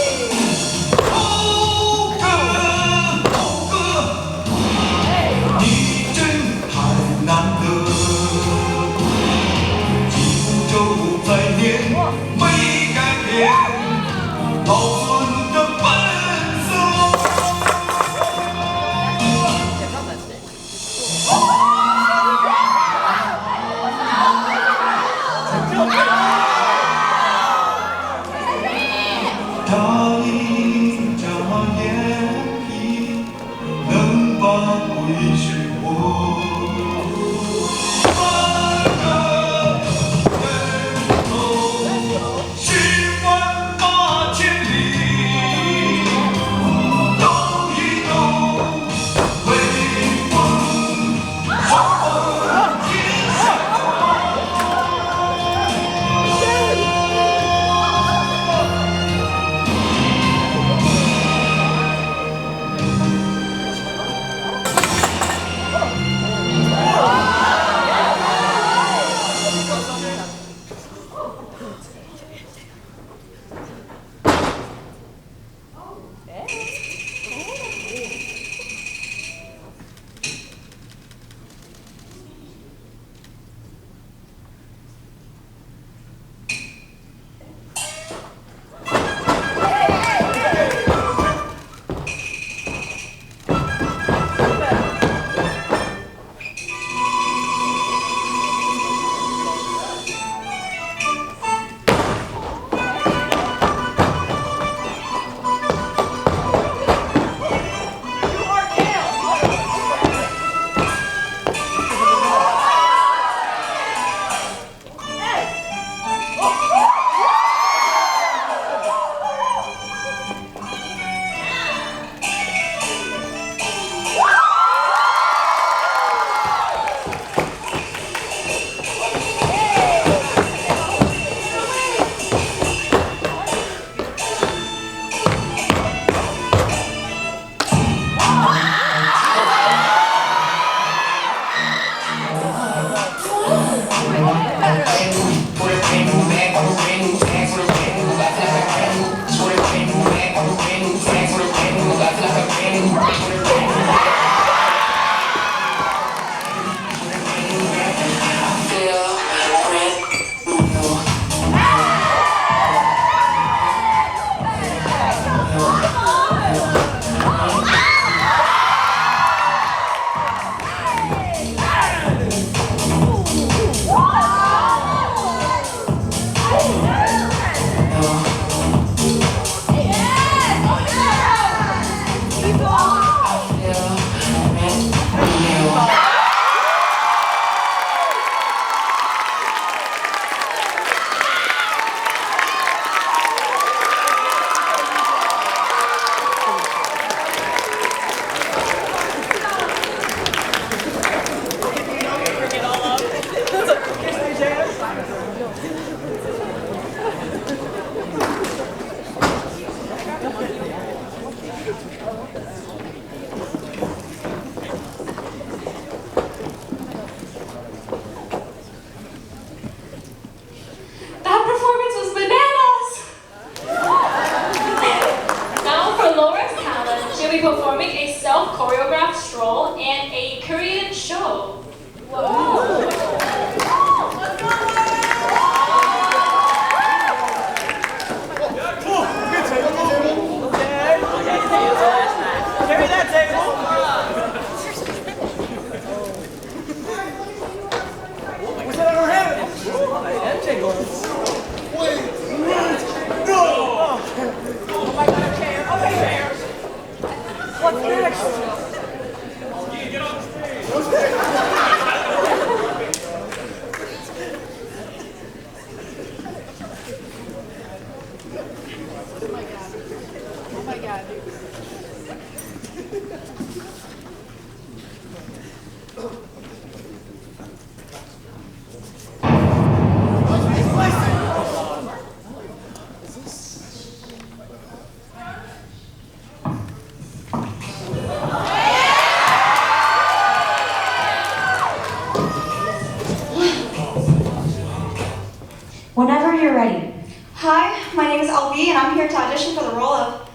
Hi, my name is LB and I'm here to audition for the role of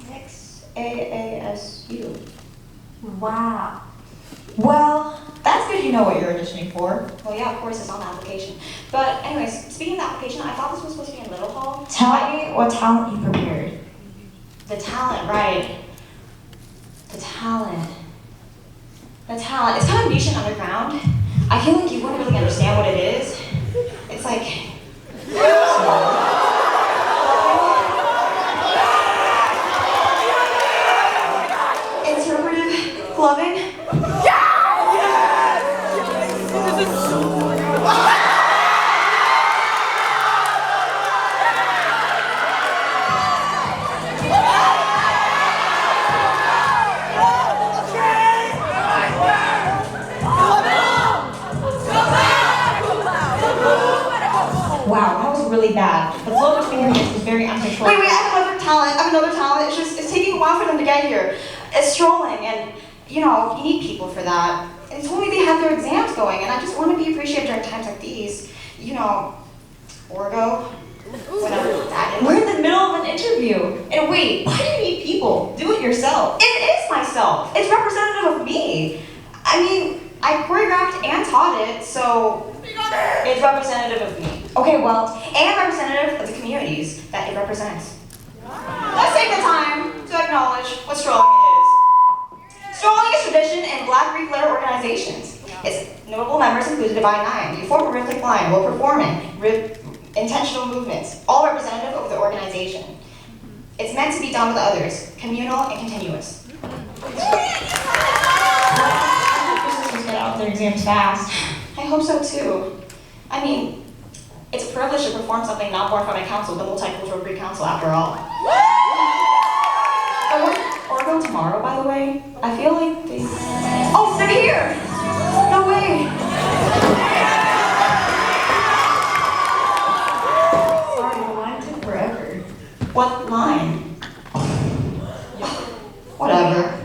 Mix AASU. Wow. Well, that's good you know what you're auditioning for. Well, yeah, of course, it's on the application. But anyways, speaking of the application, I thought this was supposed to be in Little Hall. Tell me what talent you prepared. The talent, right. The talent. It's kind of niche and underground. I feel like you wouldn't really understand what it is. It's like... interpretive loving. Wow, that was really bad. The flow between your hands was very uncontrollable. Wait, I have another talent. It's taking a while for them to get here. It's strolling, and you need people for that. And they told me they have their exams going, and I just want to be appreciated during times like these. Orgo, whatever that is. We're in the middle of an interview. And wait, why do you need people? Do it yourself. It is myself. It's representative of me. I mean, I choreographed and taught it, so it's representative of me. Okay, well, And representative of the communities that it represents. Let's take the time to acknowledge what strolling is. Strolling is tradition in Black Greek letter organizations. Its notable members include Divine Nine. You form a rhythmic line while performing intentional movements, all representative of the organization. It's meant to be done with others, communal and continuous. get out their exams fast. I hope so too. I mean, it's a privilege to perform something not born from my council, the Multicultural Greek Council after all. Orgo tomorrow, by the way. I feel like they... Oh, they're here! No way! Sorry, the line took forever. What line? Whatever.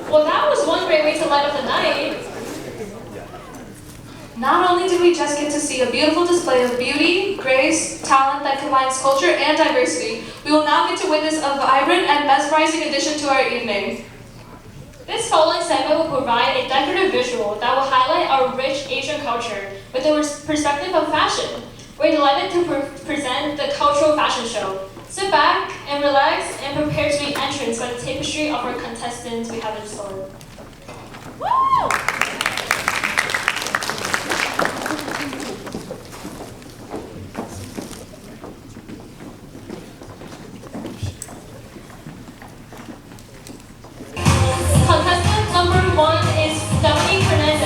Well, that was one great way to light up the night. Not only did we just get to see a beautiful display of beauty, grace, talent that combines culture and diversity, we will now get to witness a vibrant and mesmerizing addition to our evening. This following segment will provide a decorative visual that will highlight our rich Asian culture with the perspective of fashion. We're delighted to present the cultural fashion show. Sit back and relax and prepare to be entranced by the tapestry of our contestants we have in store. Woo! Contestant number 1 is Stephanie Fernandez.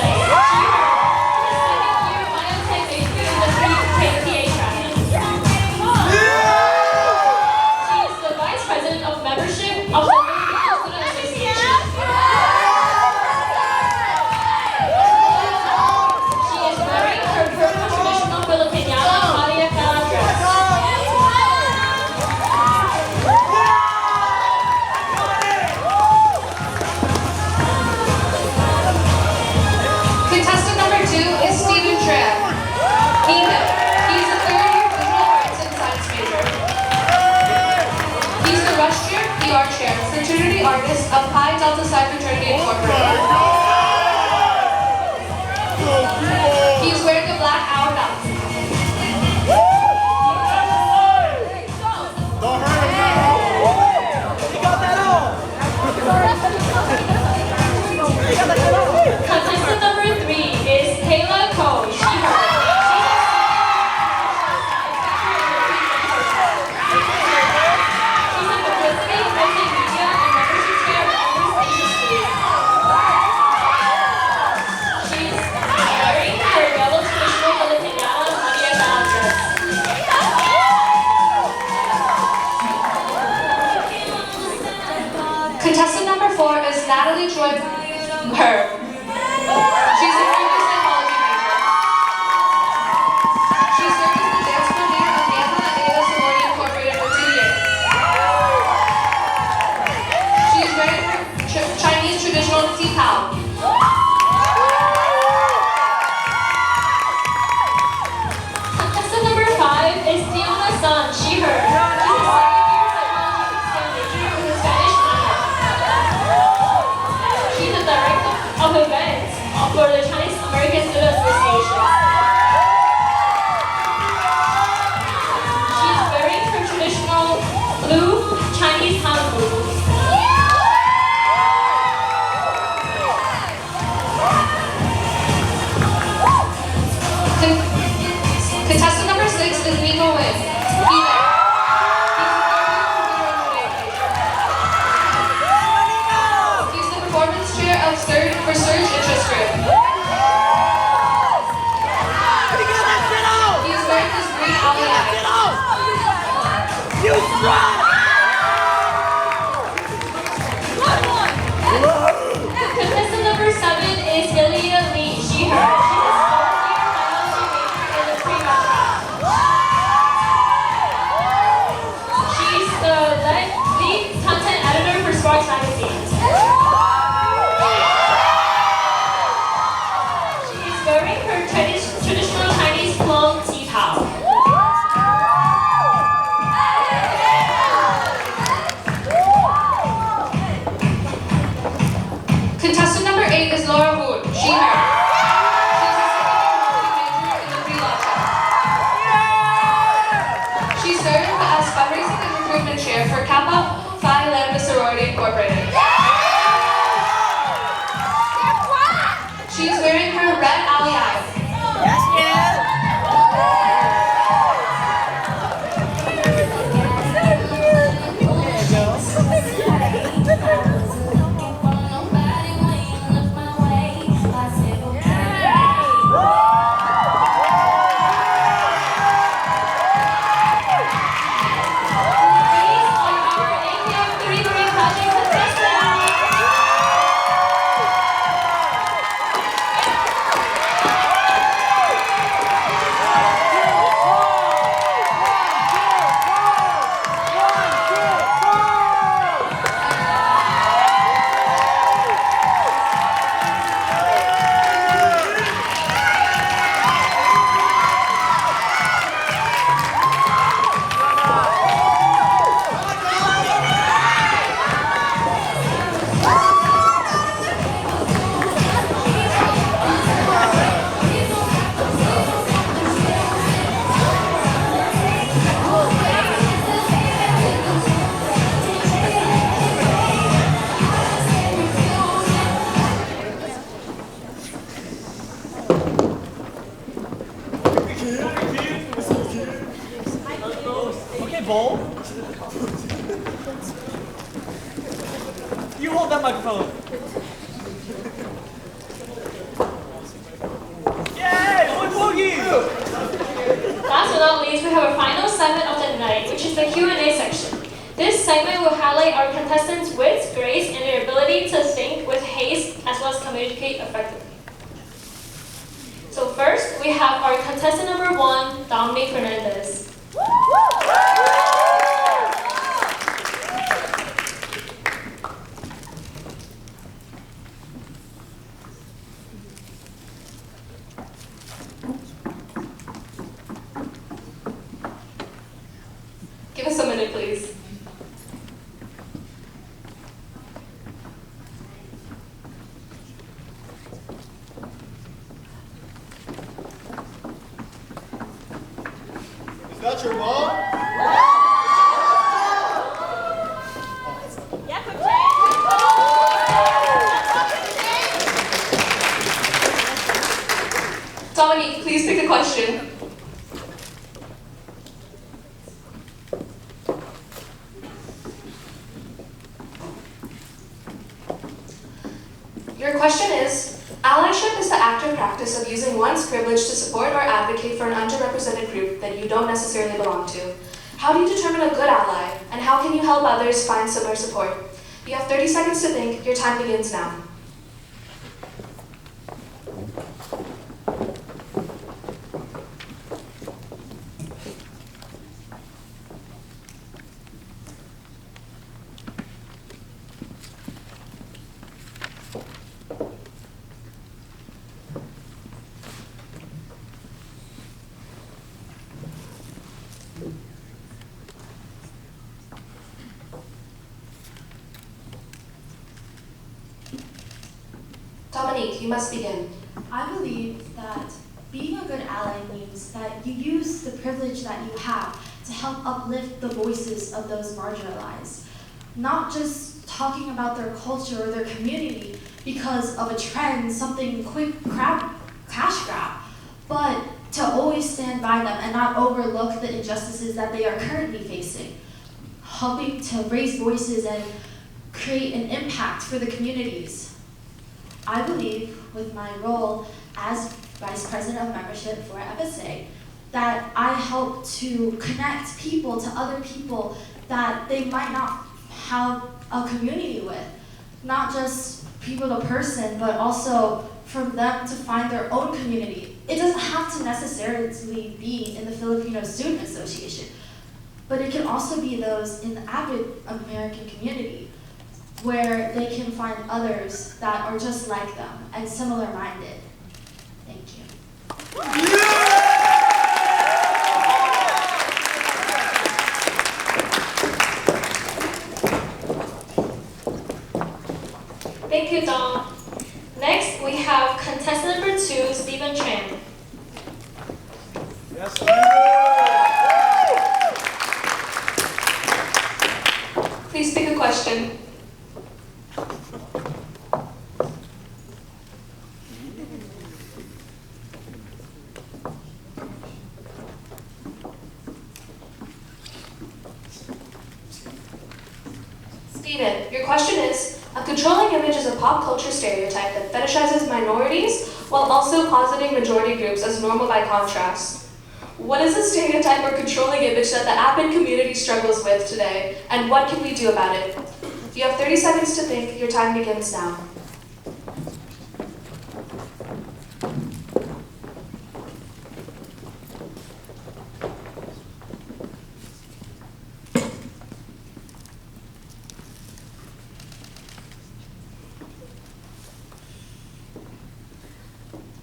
Of the Student Association. Blue, Chinese town rules. Contestant number 6 is Nico Wynn. Be there. He's the performance chair of Surge Interest Group. He is wearing his green ally. You try! Contestant number 7 is Ilya Lee. She, her. She's the lead content editor for sports magazines. She's wearing her traditional Chinese clothes tea towel. Contestant number 8 is Laura Wood. She, her. She served as fundraising and recruitment chair for Kappa Phi Lambda Sorority Incorporated. She's wearing her red ally. Okay, Bowl. You hold that microphone. Yay! Boy Boogie! Last but not least, we have our final segment of the night, which is the Q&A section. This segment will highlight our contestants' wits, grace, and their ability to think with haste as well as communicate effectively. So first, we have our contestant number 1, Dominique Fernandez. Give us a minute, please. Is that your mom? Dominique, please pick a question. Your question is, allyship is the active practice of using one's privilege to support or advocate for an underrepresented group that you don't necessarily belong to. How do you determine a good ally, and how can you help others find similar support? You have 30 seconds to think. Your time begins now. Dominique, you must begin. I believe that being a good ally means that you use the privilege that you have to help uplift the voices of those marginalized. Not just talking about their culture or their community because of a trend, something quick cash grab, but to always stand by them and not overlook the injustices that they are currently facing. Helping to raise voices and create an impact for the communities. I believe with my role as Vice President of Membership for FSA that I help to connect people to other people that they might not have a community with. Not just people to person, but also for them to find their own community. It doesn't have to necessarily be in the Filipino Student Association, but it can also be those in the avid American community where they can find others that are just like them and similar-minded. Thank you. Thank you, Dom. Next, we have contestant number 2, Stephen Chan. Please pick a question. Steven, your question is, a controlling image is a pop culture stereotype that fetishizes minorities while also positing majority groups as normal by contrast. What is a stereotype or controlling image that the APID community struggles with today, and what can we do about it? You have 30 seconds to think. Your time begins now.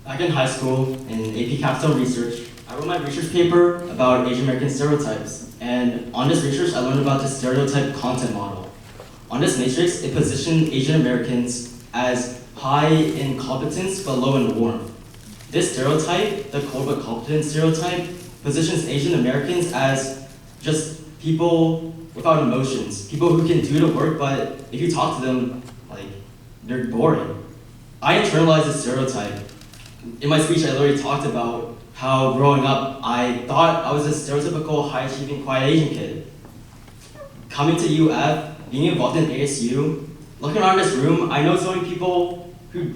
Back in high school, in AP Capstone Research, I wrote my research paper about Asian American stereotypes. And on this research, I learned about the stereotype content model. On this matrix, it positioned Asian Americans as high in competence but low in warmth. This stereotype, the cold but competent stereotype, positions Asian Americans as just people without emotions, people who can do the work, but if you talk to them, like, they're boring. I internalized this stereotype. In my speech, I literally talked about how growing up, I thought I was a stereotypical high-achieving, quiet Asian kid. Coming to UF, being involved in ASU, looking around this room, I know so many people who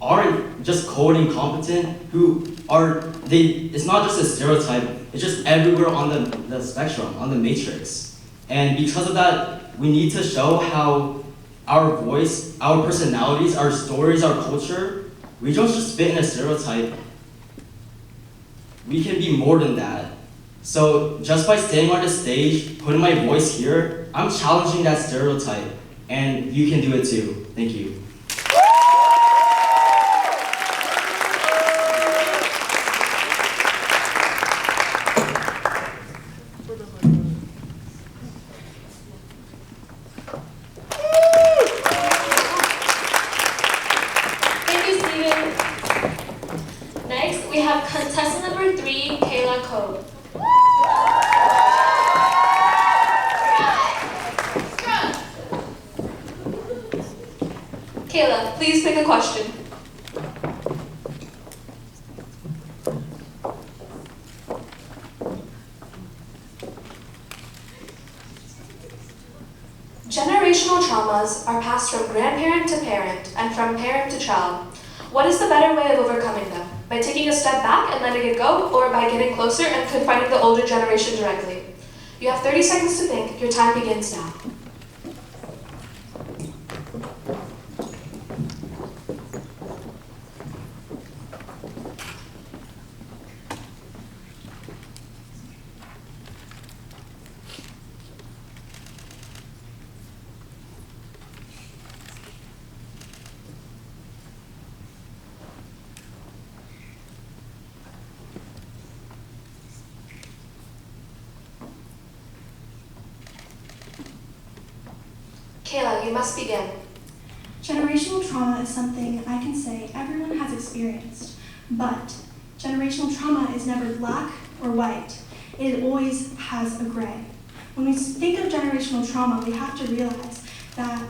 aren't just cold and incompetent, it's not just a stereotype, it's just everywhere on the spectrum, on the matrix. And because of that, we need to show how our voice, our personalities, our stories, our culture, we don't just fit in a stereotype. We can be more than that. So just by standing on the stage, putting my voice here, I'm challenging that stereotype, and you can do it too. Thank you. Thank you, Steven. Next, we have contestant number 3, Kayla Code. Kayla, please pick a question. Generational traumas are passed from grandparent to parent and from parent to child. What is the better way of overcoming them? By taking a step back and letting it go, or by getting closer and confronting the older generation directly? You have 30 seconds to think. Your time begins now. Kayla, you must begin. Generational trauma is something I can say everyone has experienced, but generational trauma is never black or white. it always has a gray. When we think of generational trauma, we have to realize that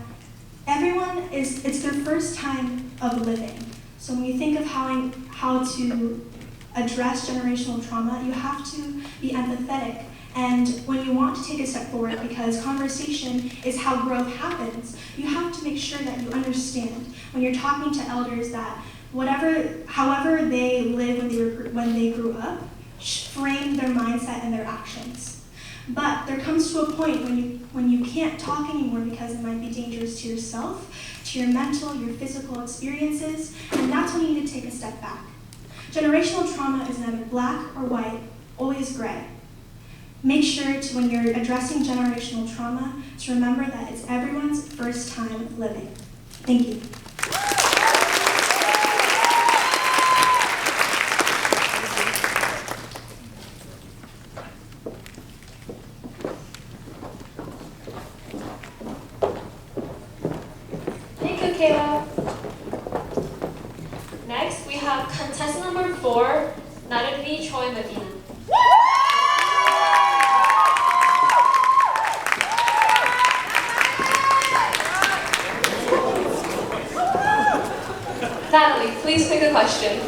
it's their first time of living. So when you think of how to address generational trauma, you have to be empathetic. And when you want to take a step forward, because conversation is how growth happens, you have to make sure that you understand when you're talking to elders that however they live when they grew up, frame their mindset and their actions. But there comes to a point when you can't talk anymore because it might be dangerous to yourself, to your mental, your physical experiences, and that's when you need to take a step back. Generational trauma is neither black or white, always gray. Make sure to, when you're addressing generational trauma, to remember that it's everyone's first time living. Thank you. Thank you, Kayla. Next, we have contestant number 4, Natalie Choi Medina. Natalie, please pick a question.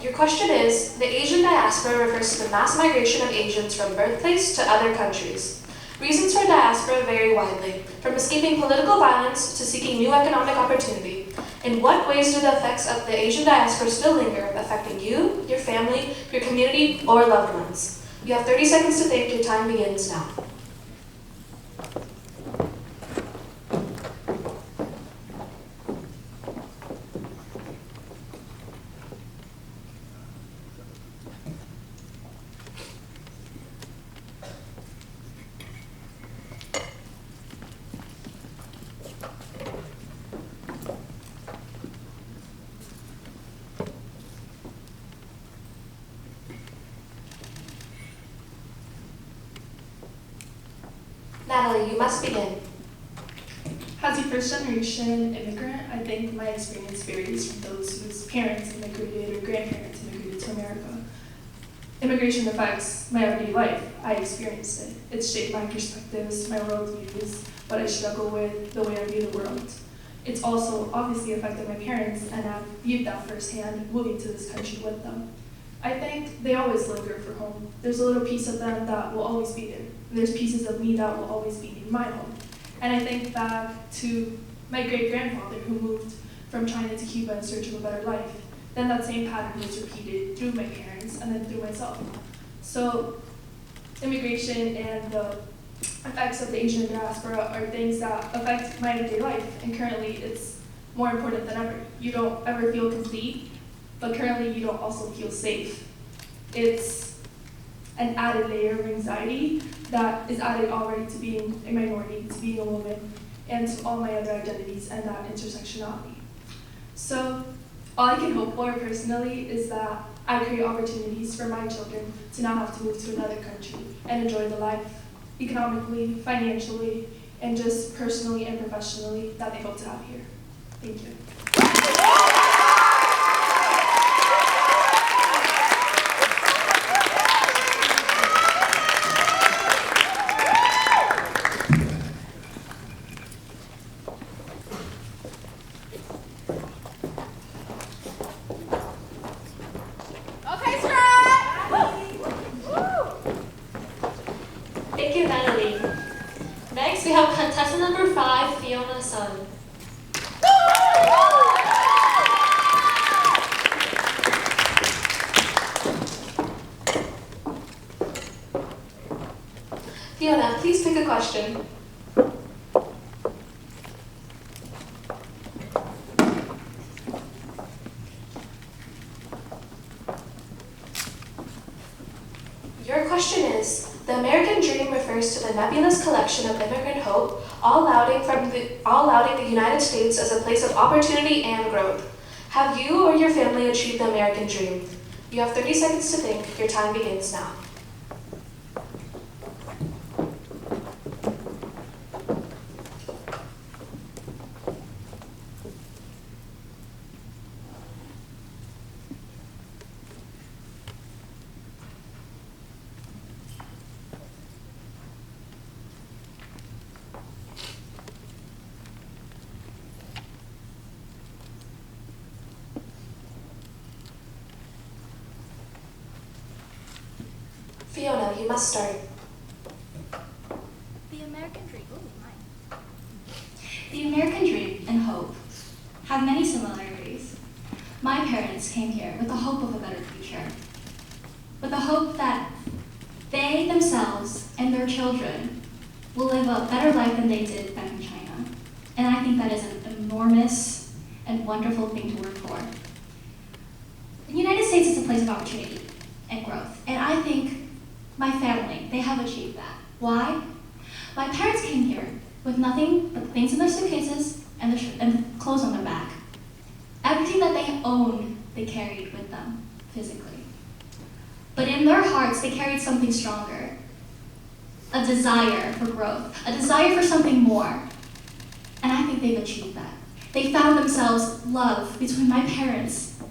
Your question is, the Asian diaspora refers to the mass migration of Asians from birthplace to other countries. Reasons for diaspora vary widely, from escaping political violence to seeking new economic opportunity. In what ways do the effects of the Asian diaspora still linger, affecting you, your family, your community, or loved ones? You have 30 seconds to think. Your time begins now. Natalie, you must begin. As a first-generation immigrant, I think my experience varies from those whose parents immigrated or grandparents immigrated to America. Immigration affects my everyday life. I experienced it. It shaped my perspectives, my worldviews, what I struggle with, the way I view the world. It's also obviously affected my parents, and I've viewed that firsthand, moving to this country with them. I think they always linger for home. There's a little piece of them that will always be there. And there's pieces of me that will always be in my home. And I think back to my great-grandfather who moved from China to Cuba in search of a better life. Then that same pattern was repeated through my parents and then through myself. So immigration and the effects of the Asian diaspora are things that affect my everyday life. And currently it's more important than ever. You don't ever feel complete, but currently you don't also feel safe. It's an added layer of anxiety that is added already to being a minority, to being a woman, and to all my other identities and that intersectionality. So all I can hope for personally is that I create opportunities for my children to not have to move to another country and enjoy the life economically, financially, and just personally and professionally that they hope to have here. Thank you. Thank you, Natalie. Next, we have contestant number 5, Fiona Sun. Fiona, please pick a question. Your question is, the American dream refers to the nebulous collection of immigrant hope, all lauding the United States as a place of opportunity and growth. Have you or your family achieved the American dream? You have 30 seconds to think. Your time begins now. Fiona, you must start. The American dream. The American dream and hope have many similarities. My parents came here with the hope of a better future, with the hope that they themselves and their children will live a better life than they did back in China. And I think that is an enormous and wonderful thing to work for. The United States is a place of opportunity and growth, and I think my family, they have achieved that. Why? My parents came here with nothing but things in their suitcases and clothes on their back. Everything that they owned, they carried with them physically. But in their hearts, they carried something stronger, a desire for growth, a desire for something more. And I think they've achieved that. They found themselves love between my parents.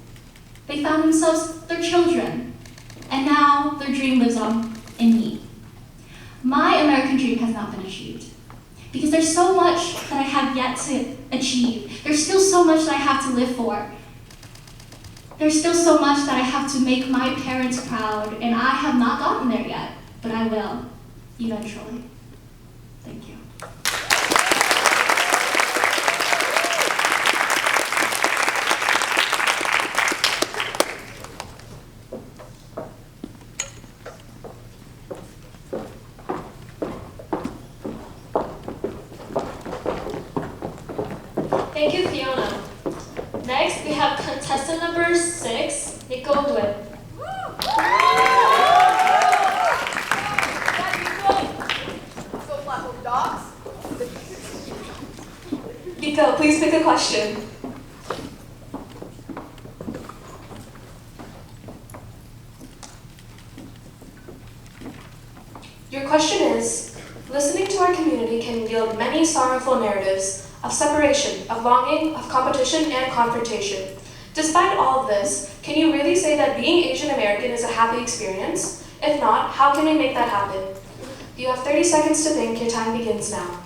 They found themselves their children. And now their dream lives on in me. My American dream has not been achieved because there's so much that I have yet to achieve. There's still so much that I have to live for. There's still so much that I have to make my parents proud, and I have not gotten there yet, but I will, eventually. Thank you. Thank you, Fiona. Next, we have contestant number 6, Nico Dwyn. Nico, please pick a question. Your question is, listening to our community can yield many sorrowful narratives of separation, of longing, of competition, and confrontation. Despite all of this, can you really say that being Asian American is a happy experience? If not, how can we make that happen? You have 30 seconds to think. Your time begins now.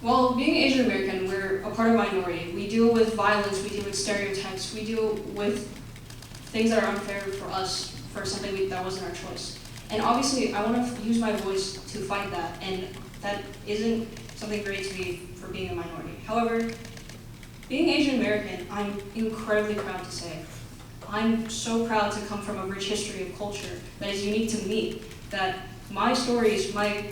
Well, being Asian American, we're a part of a minority. We deal with violence, we deal with stereotypes, we deal with things that are unfair for us for something that wasn't our choice. And obviously, I want to use my voice to fight that, and that isn't something great to me for being a minority. However, being Asian American, I'm incredibly proud to say. I'm so proud to come from a rich history of culture that is unique to me, that my stories, my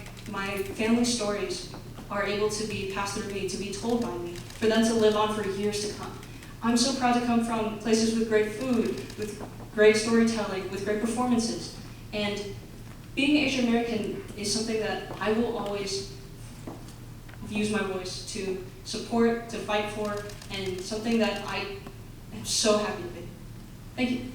family stories, are able to be passed through me, to be told by me, for them to live on for years to come. I'm so proud to come from places with great food, with great storytelling, with great performances. And being Asian American is something that I will always use my voice to support, to fight for, and something that I am so happy to be. Thank you.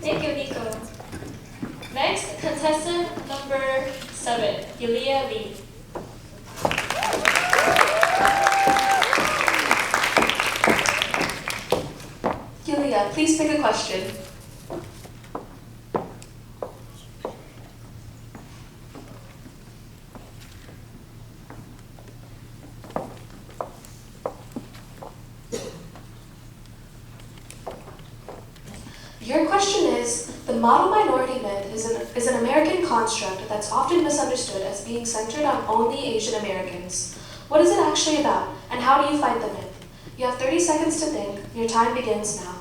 Thank you, Nico. Next, contestant number 7, Yulia Lee. Yulia, please pick a question. Your question is, the model minority myth is an American construct that's often misunderstood as being centered on only Asian Americans. What is it actually about, and how do you fight the myth? You have 30 seconds to think. Your time begins now.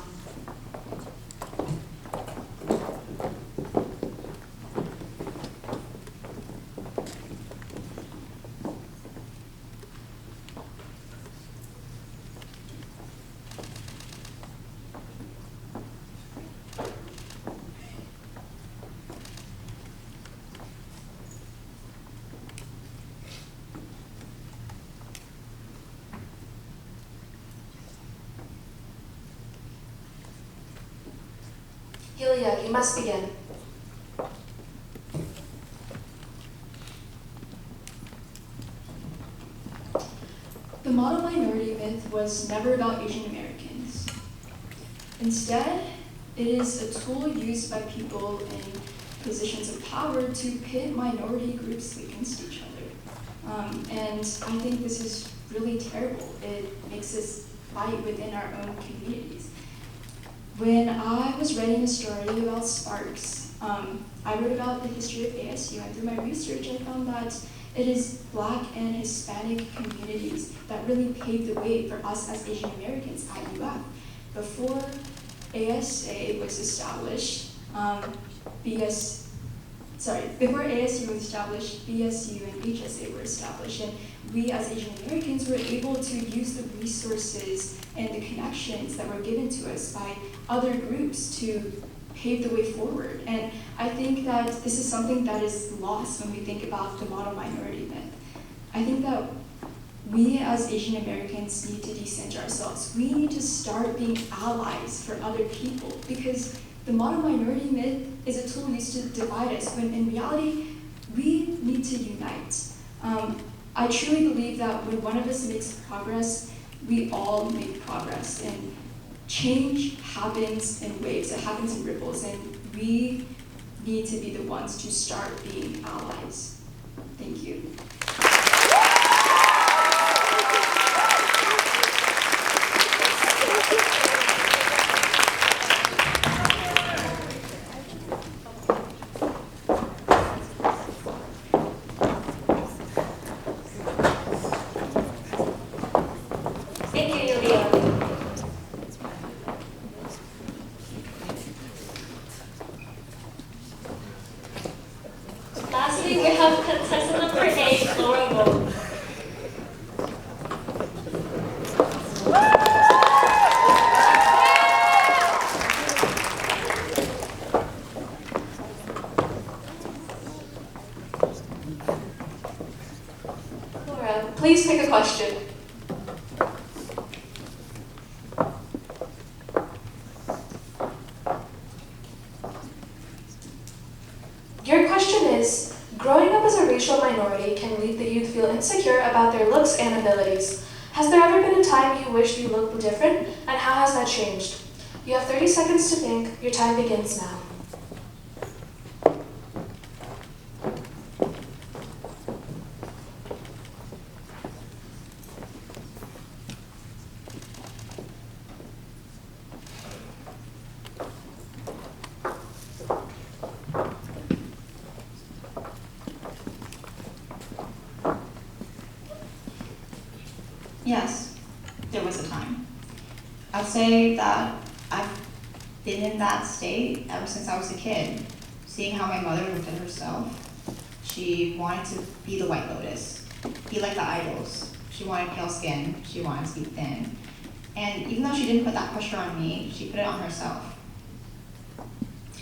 Helia, you must begin. The model minority myth was never about Asian Americans. Instead, it is a tool used by people in positions of power to pit minority groups against each other. And I think this is really terrible. It makes us fight within our own communities. When I was writing a story about Sparks, I wrote about the history of ASU, and through my research I found that it is Black and Hispanic communities that really paved the way for us as Asian Americans at UF. Before ASA was established, before ASU was established, BSU and HSA were established, and we as Asian Americans were able to use the resources and the connections that were given to us by other groups to pave the way forward. And I think that this is something that is lost when we think about the model minority myth. I think that we as Asian Americans need to decenter ourselves. We need to start being allies for other people, because the model minority myth is a tool used to divide us, when in reality, we need to unite. I truly believe that when one of us makes progress, we all make progress. And change happens in waves, it happens in ripples, and we need to be the ones to start being allies. Thank you. Lastly, we have contestant number 8, Laura Gold. Laura, please pick a question. Your question is, growing up as a racial minority can leave the youth feel insecure about their looks and abilities. Has there ever been a time you wished you looked different, and how has that changed? You have 30 seconds to think. Your time begins now. Yes, there was a time. I'd say that I've been in that state ever since I was a kid, seeing how my mother looked at herself. She wanted to be the White Lotus, be like the idols. She wanted pale skin, she wanted to be thin. And even though she didn't put that pressure on me, she put it on herself.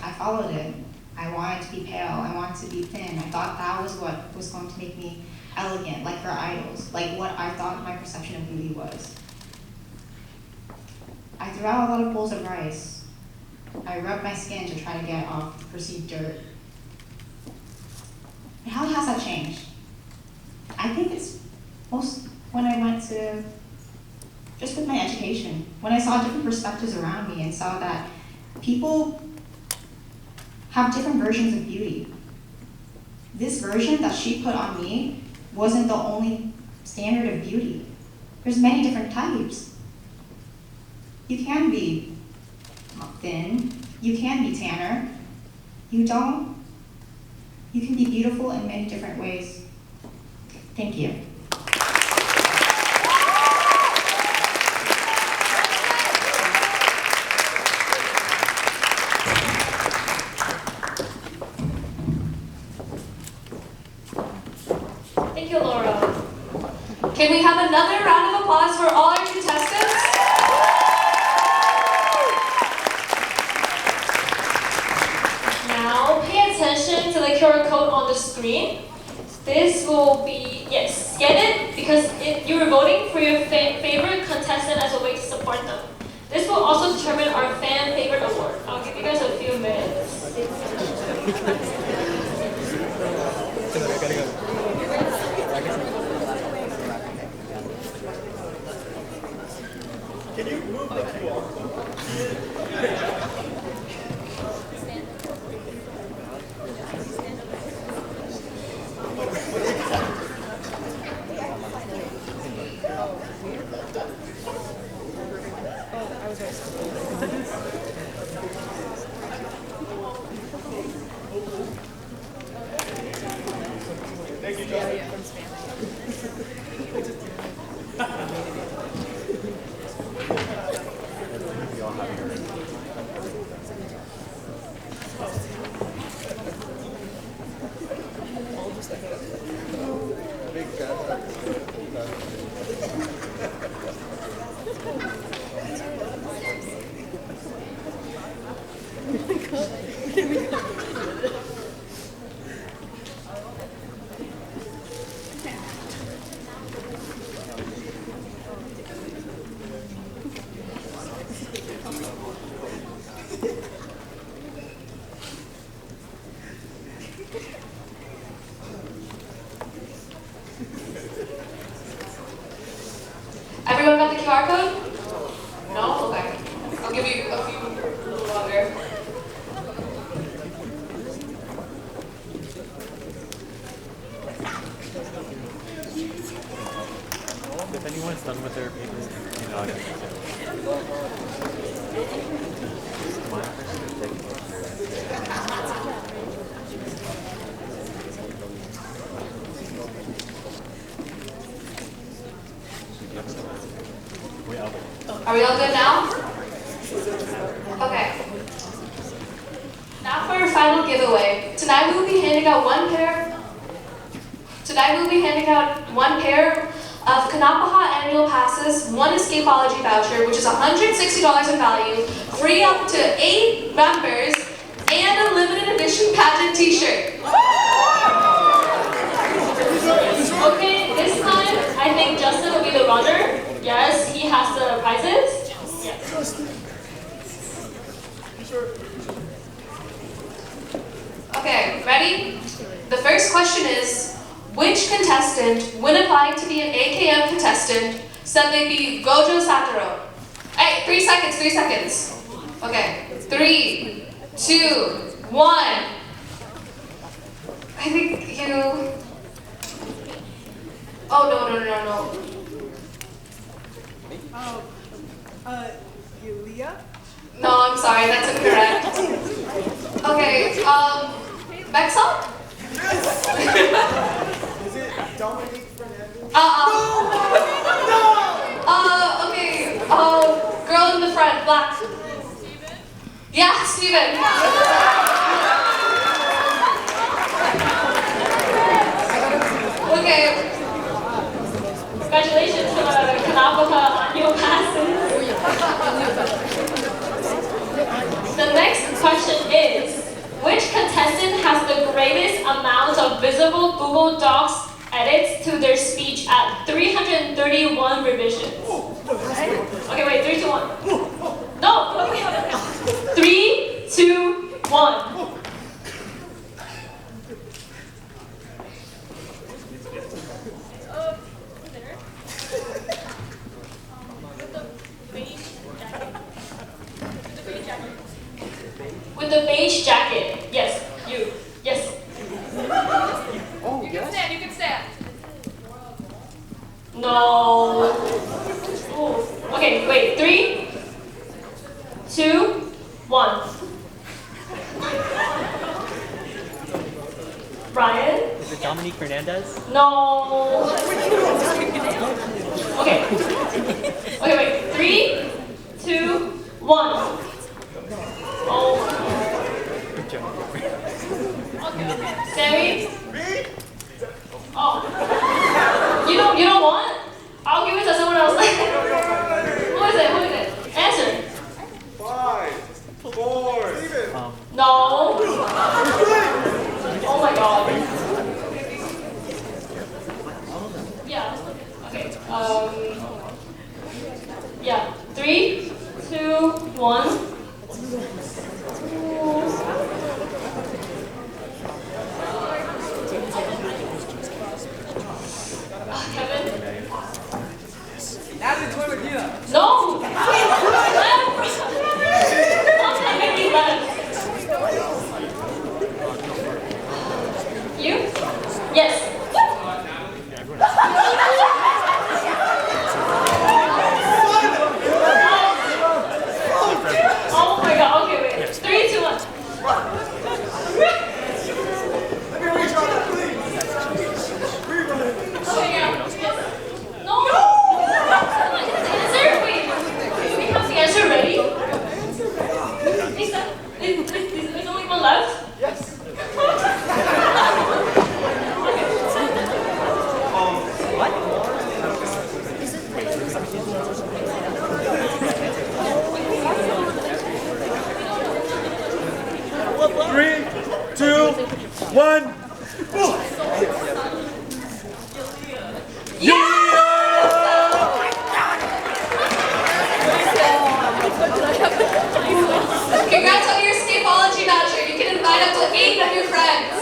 I followed it. I wanted to be pale, I wanted to be thin. I thought that was what was going to make me elegant, like her idols, like what I thought my perception of beauty was. I threw out a lot of bowls of rice. I rubbed my skin to try to get off the perceived dirt. And how has that changed? I think it's most when I went to, just with my education, when I saw different perspectives around me and saw that people have different versions of beauty. This version that she put on me wasn't the only standard of beauty. There's many different types. You can be thin, you can be tanner, you can be beautiful in many different ways. Thank you. Thank you, Laura. Can we have another round of applause for all our contestants? Now, pay attention to the QR code on the screen. This will be, yes, scan it because you were voting for your favorite contestant as a way to support them. This will also determine our fan favorite award. I'll give you guys a few minutes. Can you move the QR? Thank you, John. Everyone got the QR code? No? Okay. I'll give you a few a little longer. If anyone's done with their papers, you know, I Are we all good now? Okay. Now for our final giveaway. Tonight we will be handing out one pair of Kanapaha annual passes, one escapology voucher, which is $160 in value, free up to 8 members, and a limited edition pageant t-shirt. Okay, this time I think Justin will be the runner. Yes, he has the prizes. Yes. Okay, ready? The first question is, which contestant, when applying to be an AKM contestant, said they'd be Gojo Satoru? Hey, 3 seconds. Okay, 3, 2, 1. I think you... Oh, no. Yulia? No, I'm sorry, that's incorrect. Okay, Bexa? Is it Dominique Fernandez? Okay, girl in the front, black. Yeah, Steven. Okay. Congratulations to the Kanapaha annual passes. The next question is, which contestant has the greatest amount of visible Google Docs edits to their speech at 331 revisions? Okay, wait, 3, 2, 1. No! 3, 2, 1. With the beige jacket. Yes, you. Yes. Oh, you can stand. No. Ooh. Okay, wait. 3, 2, 1. Ryan? Is it Dominique Fernandez? No. Okay. Okay, wait. 3, 2, 1. Oh. Sammy? Oh. You don't want? I'll give it to someone else. Who is it? Answer. 5, 4. No. Oh my god. Yeah. Okay. Yeah. 3, 2, 1. Kevin? Natalie, join with Dina. No! I'm making left. You? Yes. Oh my god, okay, wait. 3, 2, 1. Okay, yeah. No! Answer? Wait. Do we have the answer ready? There's only one left? Yes. Three, two, one. Congrats on your escapology voucher. You can invite up to 8 of your friends.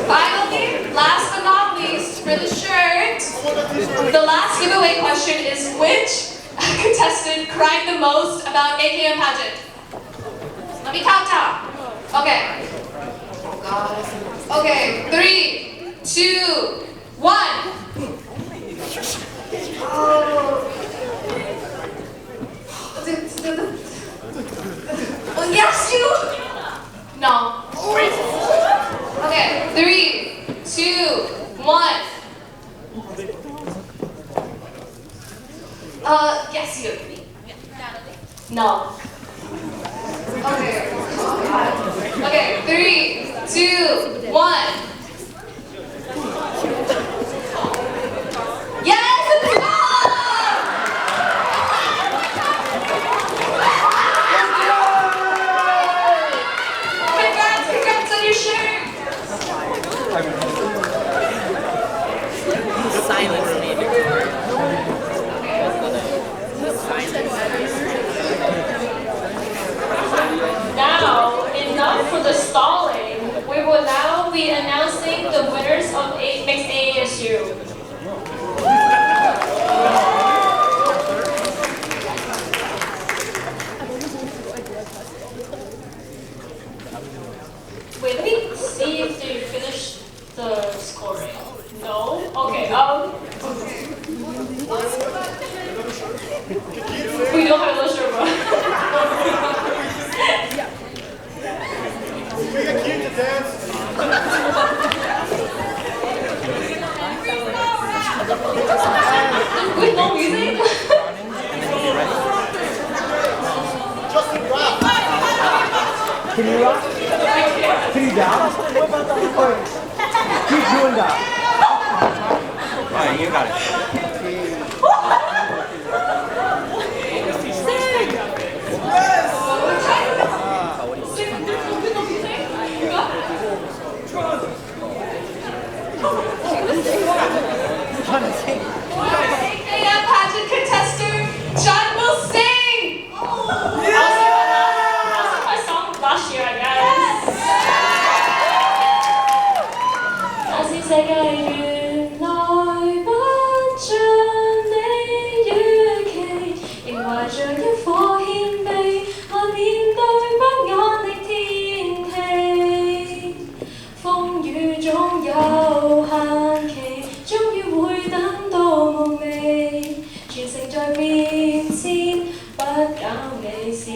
Finally, last but not least, for the shirt, the last giveaway question is which contestant cried the most about AKM pageant? Let me count down. Okay. Oh God. Okay, 3, 2, 1. Oh, yes, you. No. Okay, 3, 2, 1. Yes, you. No. Okay. Okay, 3, 2, 1. Yes, it's gone! Congrats on your shirt! Silence me. Now, enough for the stalling. We will now be announcing the winners of Mixed AASU. Wait, let me see if they finished the scoring. No? Okay, we don't have no sugar. We got cute to dance. With no music? Justin, rock. Can you rock? Can you dance? What about the keep doing that. Ryan, you got it. AKM pageant contestant, John will sing! That was my song last year, I guess. As in 世界原來不像你預期，仍懷着一顆謙卑來面對不安的天氣。風雨總有限期，終於會等到夢寐，全城在面前，不搞你是你。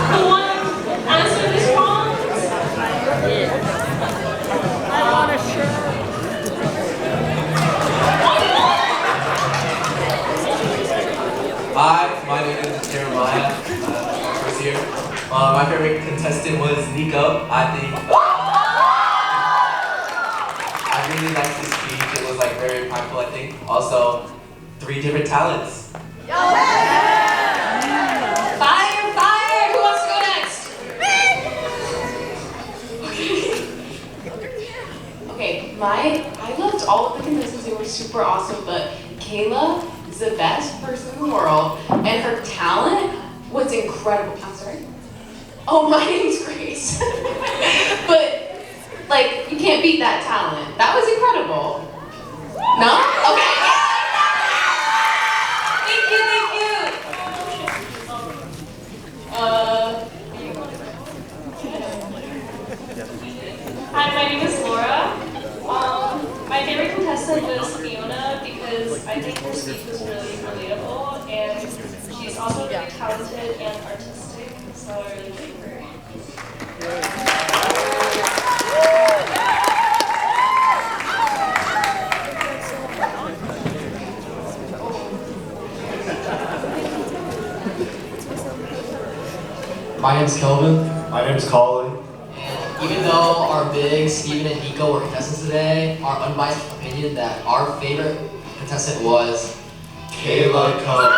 Who wants to answer this wrong? I want a shirt. Hi, my name is Jeremiah. First year. My favorite contestant was Nico. I really liked his speech. It was like very impactful, I think. Also, 3 different talents. Fire, fire! Who wants to go next? Okay, I loved all of the contestants. They were super awesome, but Kayla is the best person in the world, and her talent was incredible. I'm sorry. Oh, my name's Grace. But like, you can't beat that talent. That was incredible. No? Okay. Thank you, thank you. Hi, my name is Laura. My favorite contestant was Fiona because I think her speech was really relatable, and she's also really talented and artistic, so I really like her. My name's Kelvin. My name's Colin. Even though our big Steven and Nico were contestants today, our unbiased opinion that our favorite contestant was Kayla Coe.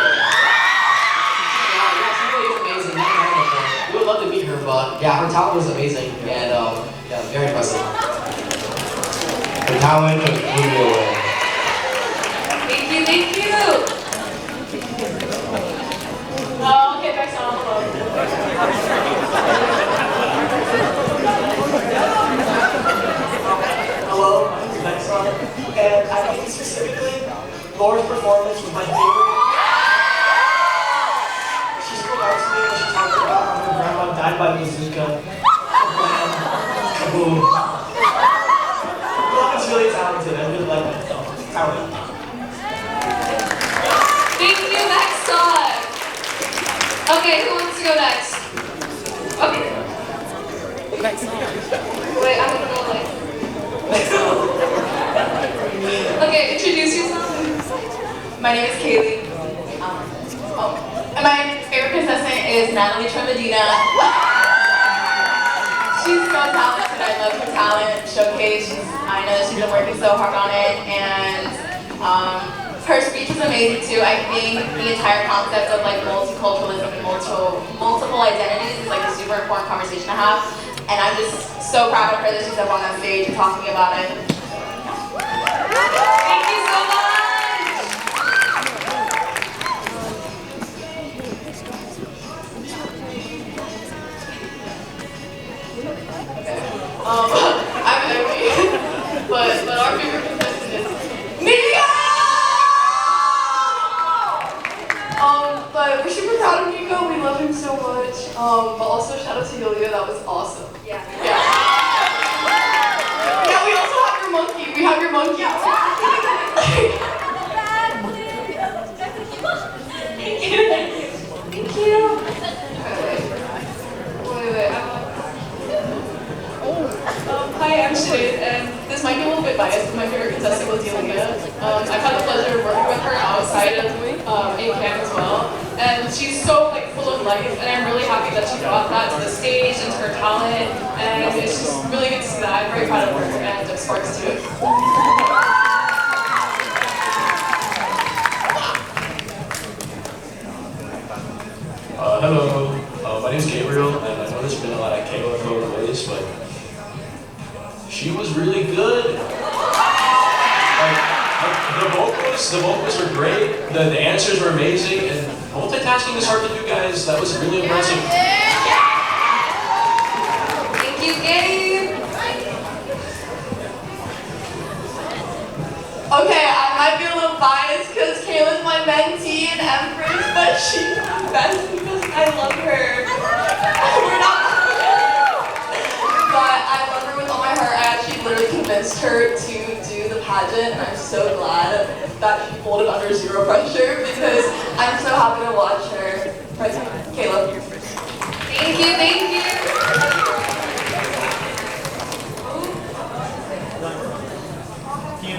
Yeah, she really is amazing. Never met her before. We would love to meet her, but yeah, her talent was amazing and yeah, very impressive. The talent just blew me away. Thank you, thank you. Okay, back on. Hello, my name is Nexon, and I think specifically, Laura's performance was my favorite. She spoke out to me when she talked about how her grandma died by bazooka. Kaboom. Laura's really talented. I really like that talent. Thank you, Maxon. Okay, who wants to go next? Okay. Wait, I'm gonna go like. Okay, introduce yourself. My name is Kaylee. And my favorite contestant is Natalie Tremedina. She's so talented. I love her talent showcase. I know that she's been working so hard on it, and her speech was amazing too. I think the entire concept of like multiculturalism and multiple identities is like a super important conversation to have, and I'm just so proud of her that she's up on that stage and talking about it. Thank you so much. I'm Emily, but our favorite contestant is Nico! But we're super proud of Nico. We love him so much. But also shout out to Yulia. That was awesome. Yeah. Yeah, we also have your monkey. We have your monkey. Thank you. Thank you. Wait. Hi, I'm Shade, and this might be a little bit biased, but my favorite contestant was Yulia. I've had the pleasure of working with her outside of AKM as well, and she's so like full of life, and I'm really happy that she brought that to the stage and to her talent, and it's just really good to see that. I'm very proud of her and of Sparks too. Hello, my name's Gabriel, and I know there's been a lot of Kayla Coe release, but she was really good. Like, the vocals were great, the answers were amazing, and multitasking is hard to do, guys. That was really impressive. Thank you, Gabe. Okay, I might be a little biased because Kayla's my mentee and Empress, but she's the best because I love her. We're not but I love her with all my heart. I actually literally convinced her to do the pageant, and I'm so glad that she pulled it under zero pressure because I'm so happy to watch her. you, thank you.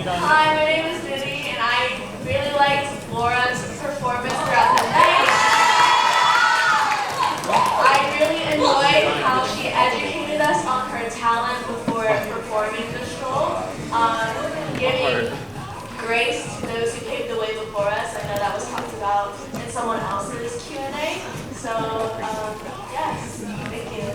Hi, my name is Vinny, and I really liked Laura's performance throughout the night. I really enjoyed how she educated us on her talent before performing the show, giving grace to those who paved the way before us. I know that was talked about in someone else's Q&A. So, yes, thank you.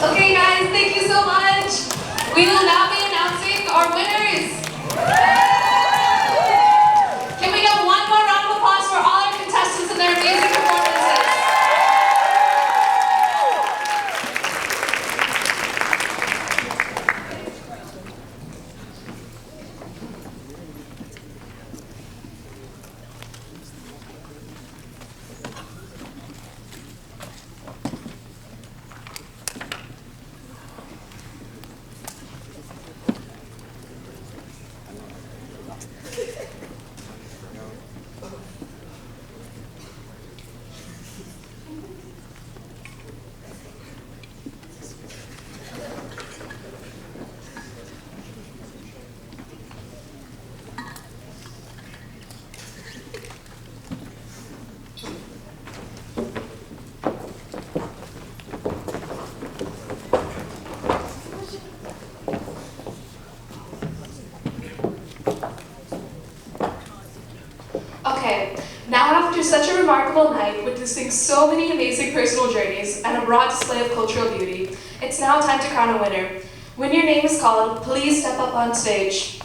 Okay guys, thank you so much. We will now be announcing our winners. Can we get one more round of applause for all our contestants and their amazing performances? Okay, now after such a remarkable night witnessing so many amazing personal journeys and a broad display of cultural beauty, it's now time to crown a winner. When your name is called, please step up on stage.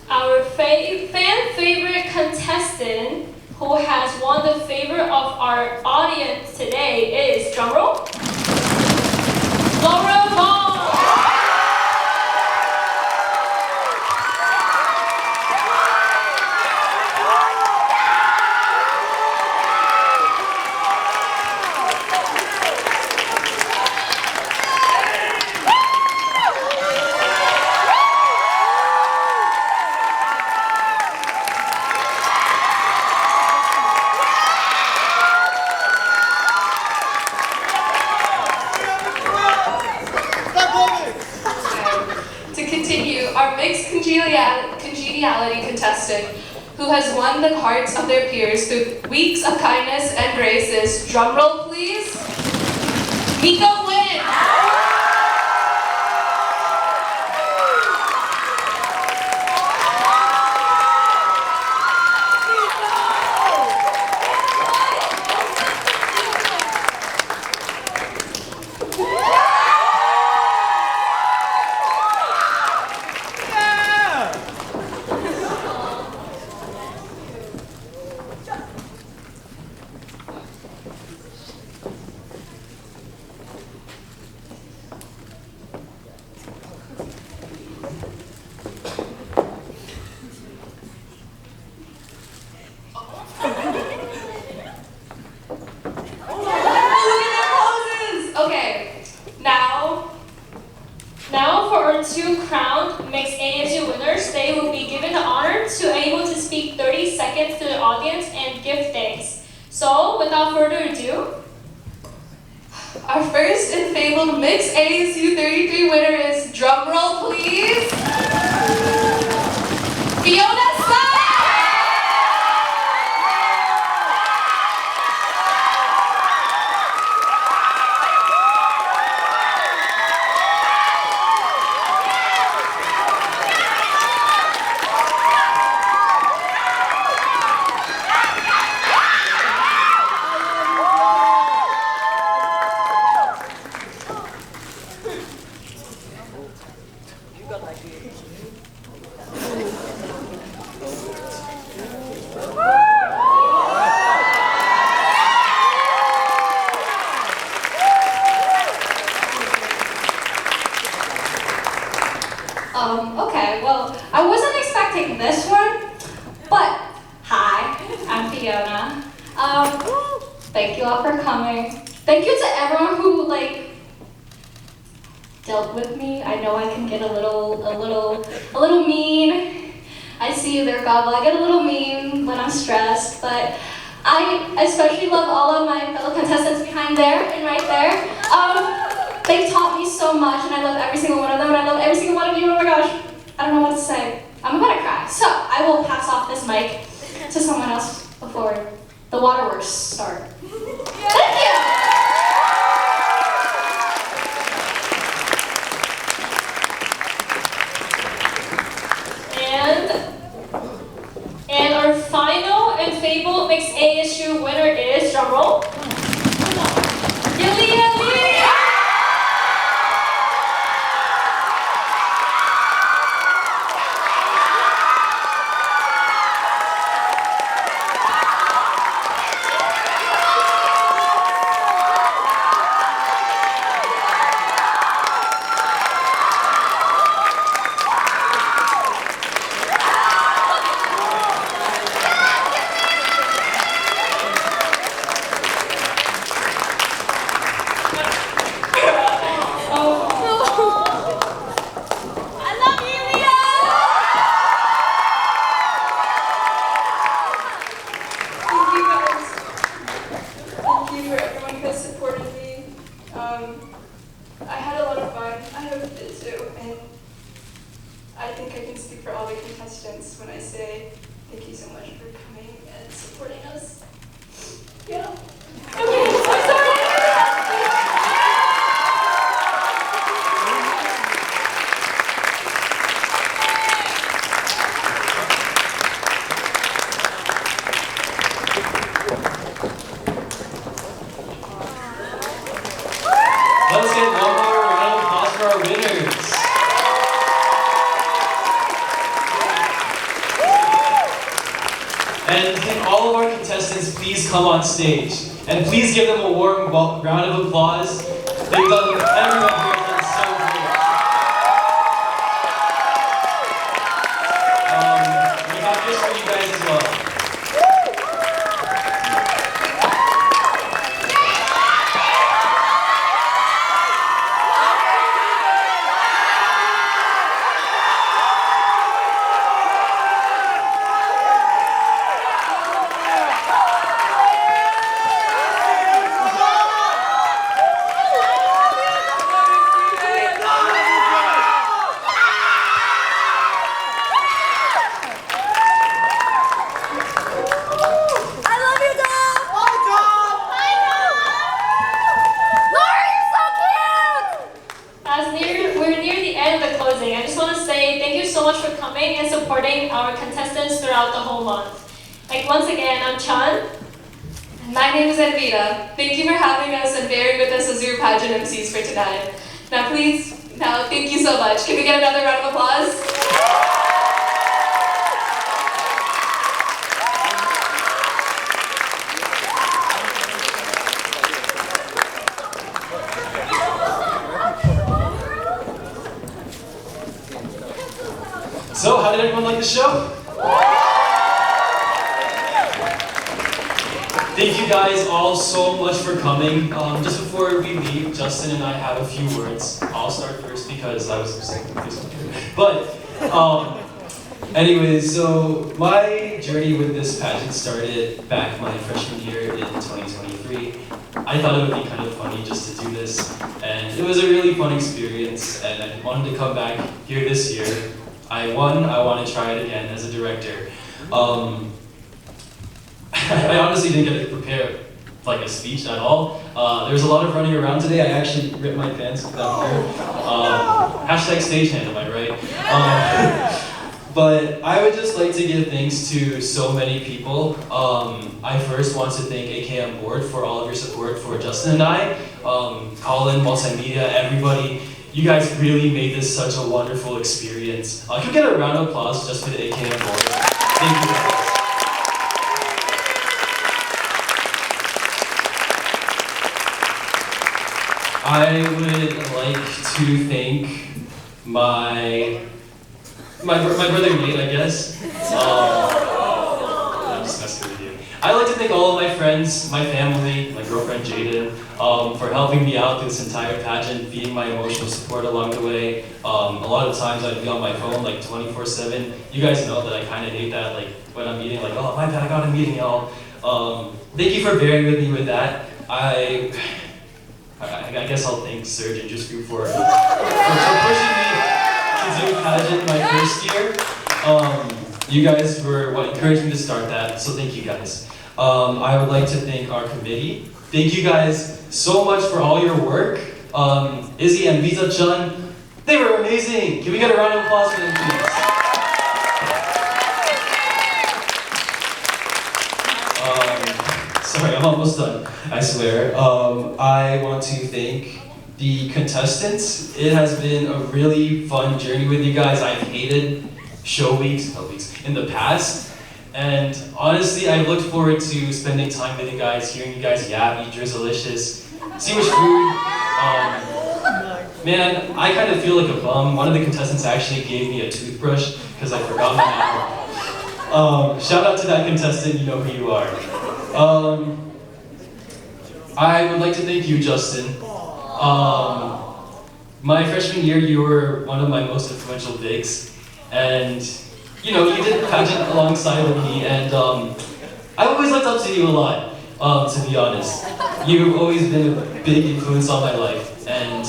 Our fan favorite contestant who has won the favor of our audience today is, drumroll, Laura Vaughn. To continue, our mixed congeniality contestant who has won the hearts of their peers through weeks of kindness and grace is, drumroll please, Miko Wynn. Okay, now for our two crowned mixed ASU winners, they will be given the honor to able to speak 30 seconds to the audience and give thanks. So, without further ado, our first ENFABLED mixed ASU 33 winner is, drumroll please, Fiona Stein. Okay, well, I wasn't expecting this one, but hi, I'm Fiona. Thank you all for coming. Thank you to everyone who dealt with me. I know I can get a little mean. I see you there, Gobble. I get a little mean when I'm stressed, but I especially love all of my fellow contestants behind there and right there. They taught me so much, and I love every single one of them, and I love every single one of you. Oh my gosh, I don't know what to say. I'm about to cry. So I will pass off this mic to someone else before the waterworks start. Thank you. And our final ENFABLED Mixed ASU winner is, drumroll, Gilead Lee! I had a lot of fun. I hope you did too. And I think I can speak for all the contestants when I say thank you so much for coming and supporting us. Yeah. Okay, I'm sorry. Let's get one more round of applause for our winners. And can all of our contestants please come on stage? And please give them a warm round of applause. They've done, everyone here has done so great. We got this for you guys as well. I just want to say thank you so much for coming and supporting our contestants throughout the whole month. Once again, I'm Chan. My name is Elvira. Thank you for having us and bearing with us as your pageant MCs for tonight. Now thank you so much. Can we get another round of applause? So, how did everyone like the show? Thank you guys all so much for coming. Just before we leave, Justin and I have a few words. I'll start first because I was saying this one. But, anyways, so my journey with this pageant started back my freshman year in 2023. I thought it would be kind of funny just to do this, and it was a really fun experience, and I wanted to come back here this year. I want to try it again as a director. I honestly didn't get to prepare like a speech at all. There was a lot of running around today. I actually ripped my pants without hair. Hashtag stagehand, am I right? But I would just like to give thanks to so many people. I first want to thank AKM board for all of your support for Justin and I. Colin, multimedia, everybody. You guys really made this such a wonderful experience. Can we get a round of applause just for the AKM board? Thank you guys. I would like to thank my brother Nate, I guess. I'm just messing with you. I'd like to thank all of my friends, my family, my girlfriend Jaden, for helping me out through this entire pageant, being my emotional support along the way. A lot of times I'd be on my phone like 24/7. You guys know that I kind of hate that, like when I'm eating, like, oh my bad, I got a meeting, y'all. Thank you for bearing with me with that. I guess I'll thank Serge and Just Group for pushing me to do pageant my first year. You guys were what encouraged me to start that, so thank you guys. I would like to thank our committee. Thank you guys so much for all your work. Izzy and Visa Chun, they were amazing. Can we get a round of applause for them, please? Sorry, I'm almost done, I swear. I want to thank the contestants. It has been a really fun journey with you guys. I've hated show weeks in the past. And honestly, I looked forward to spending time with you guys, hearing you guys yap, eat Drizzlicious, see much food. Man, I kind of feel like a bum. One of the contestants actually gave me a toothbrush because I forgot my apple. Shout out to that contestant, you know who you are. I would like to thank you, Justin. My freshman year, you were one of my most influential bigs, and you know, you did pageant alongside with me, and I always looked up to you a lot, to be honest. You've always been a big influence on my life, and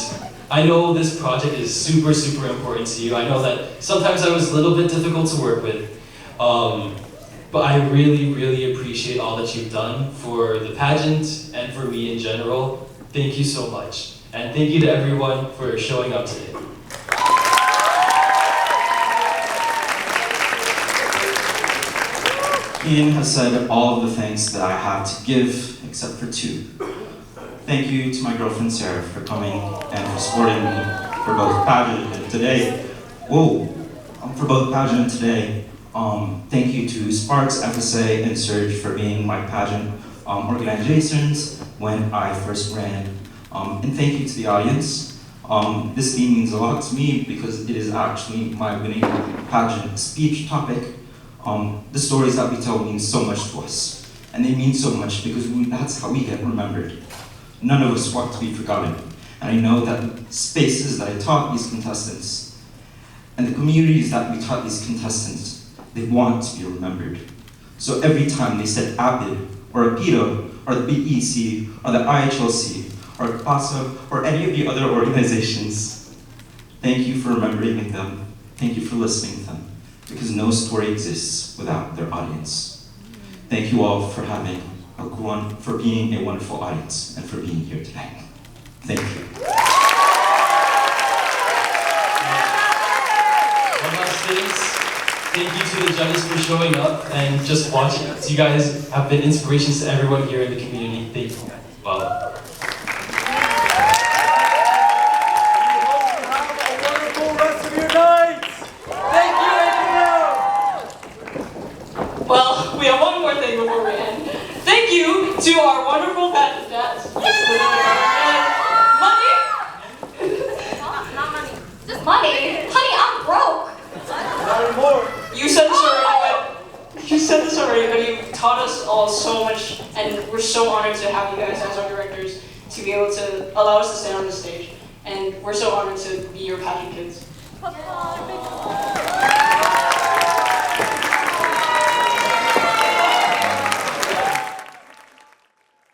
I know this project is super, super important to you. I know that sometimes I was a little bit difficult to work with, but I really, really appreciate all that you've done for the pageant and for me in general. Thank you so much. And thank you to everyone for showing up today. Ian has said all of the thanks that I have to give, except for two. Thank you to my girlfriend Sarah for coming and for supporting me for both pageant and today. For both pageant and today. Thank you to Sparks, FSA, and Surge for being my pageant organizations when I first ran. And thank you to the audience. This theme means a lot to me because it is actually my winning pageant speech topic. The stories that we tell mean so much to us. And they mean so much because that's how we get remembered. None of us want to be forgotten. And I know that spaces that I taught these contestants and the communities that we taught these contestants, they want to be remembered. So every time they said APID, or APIDO, or the BEC, or the IHLC, or PASA, or any of the other organizations, thank you for remembering them. Thank you for listening to them, because no story exists without their audience. Thank you all for being a wonderful audience, and for being here today. Thank you. One last thing. Thank you to the judges for showing up and just watching us. You guys have been inspirations to everyone here in the community. Thank you. Wow. Have a wonderful rest of your night. Thank you, Well, we have one more thing before we end. Thank you to our wonderful pageant dads. Not money. Just money. Honey, I'm broke. Not anymore. You said this already, but you taught us all so much, and we're so honored to have you guys as our directors to be able to allow us to stand on the stage. And we're so honored to be your pageant kids.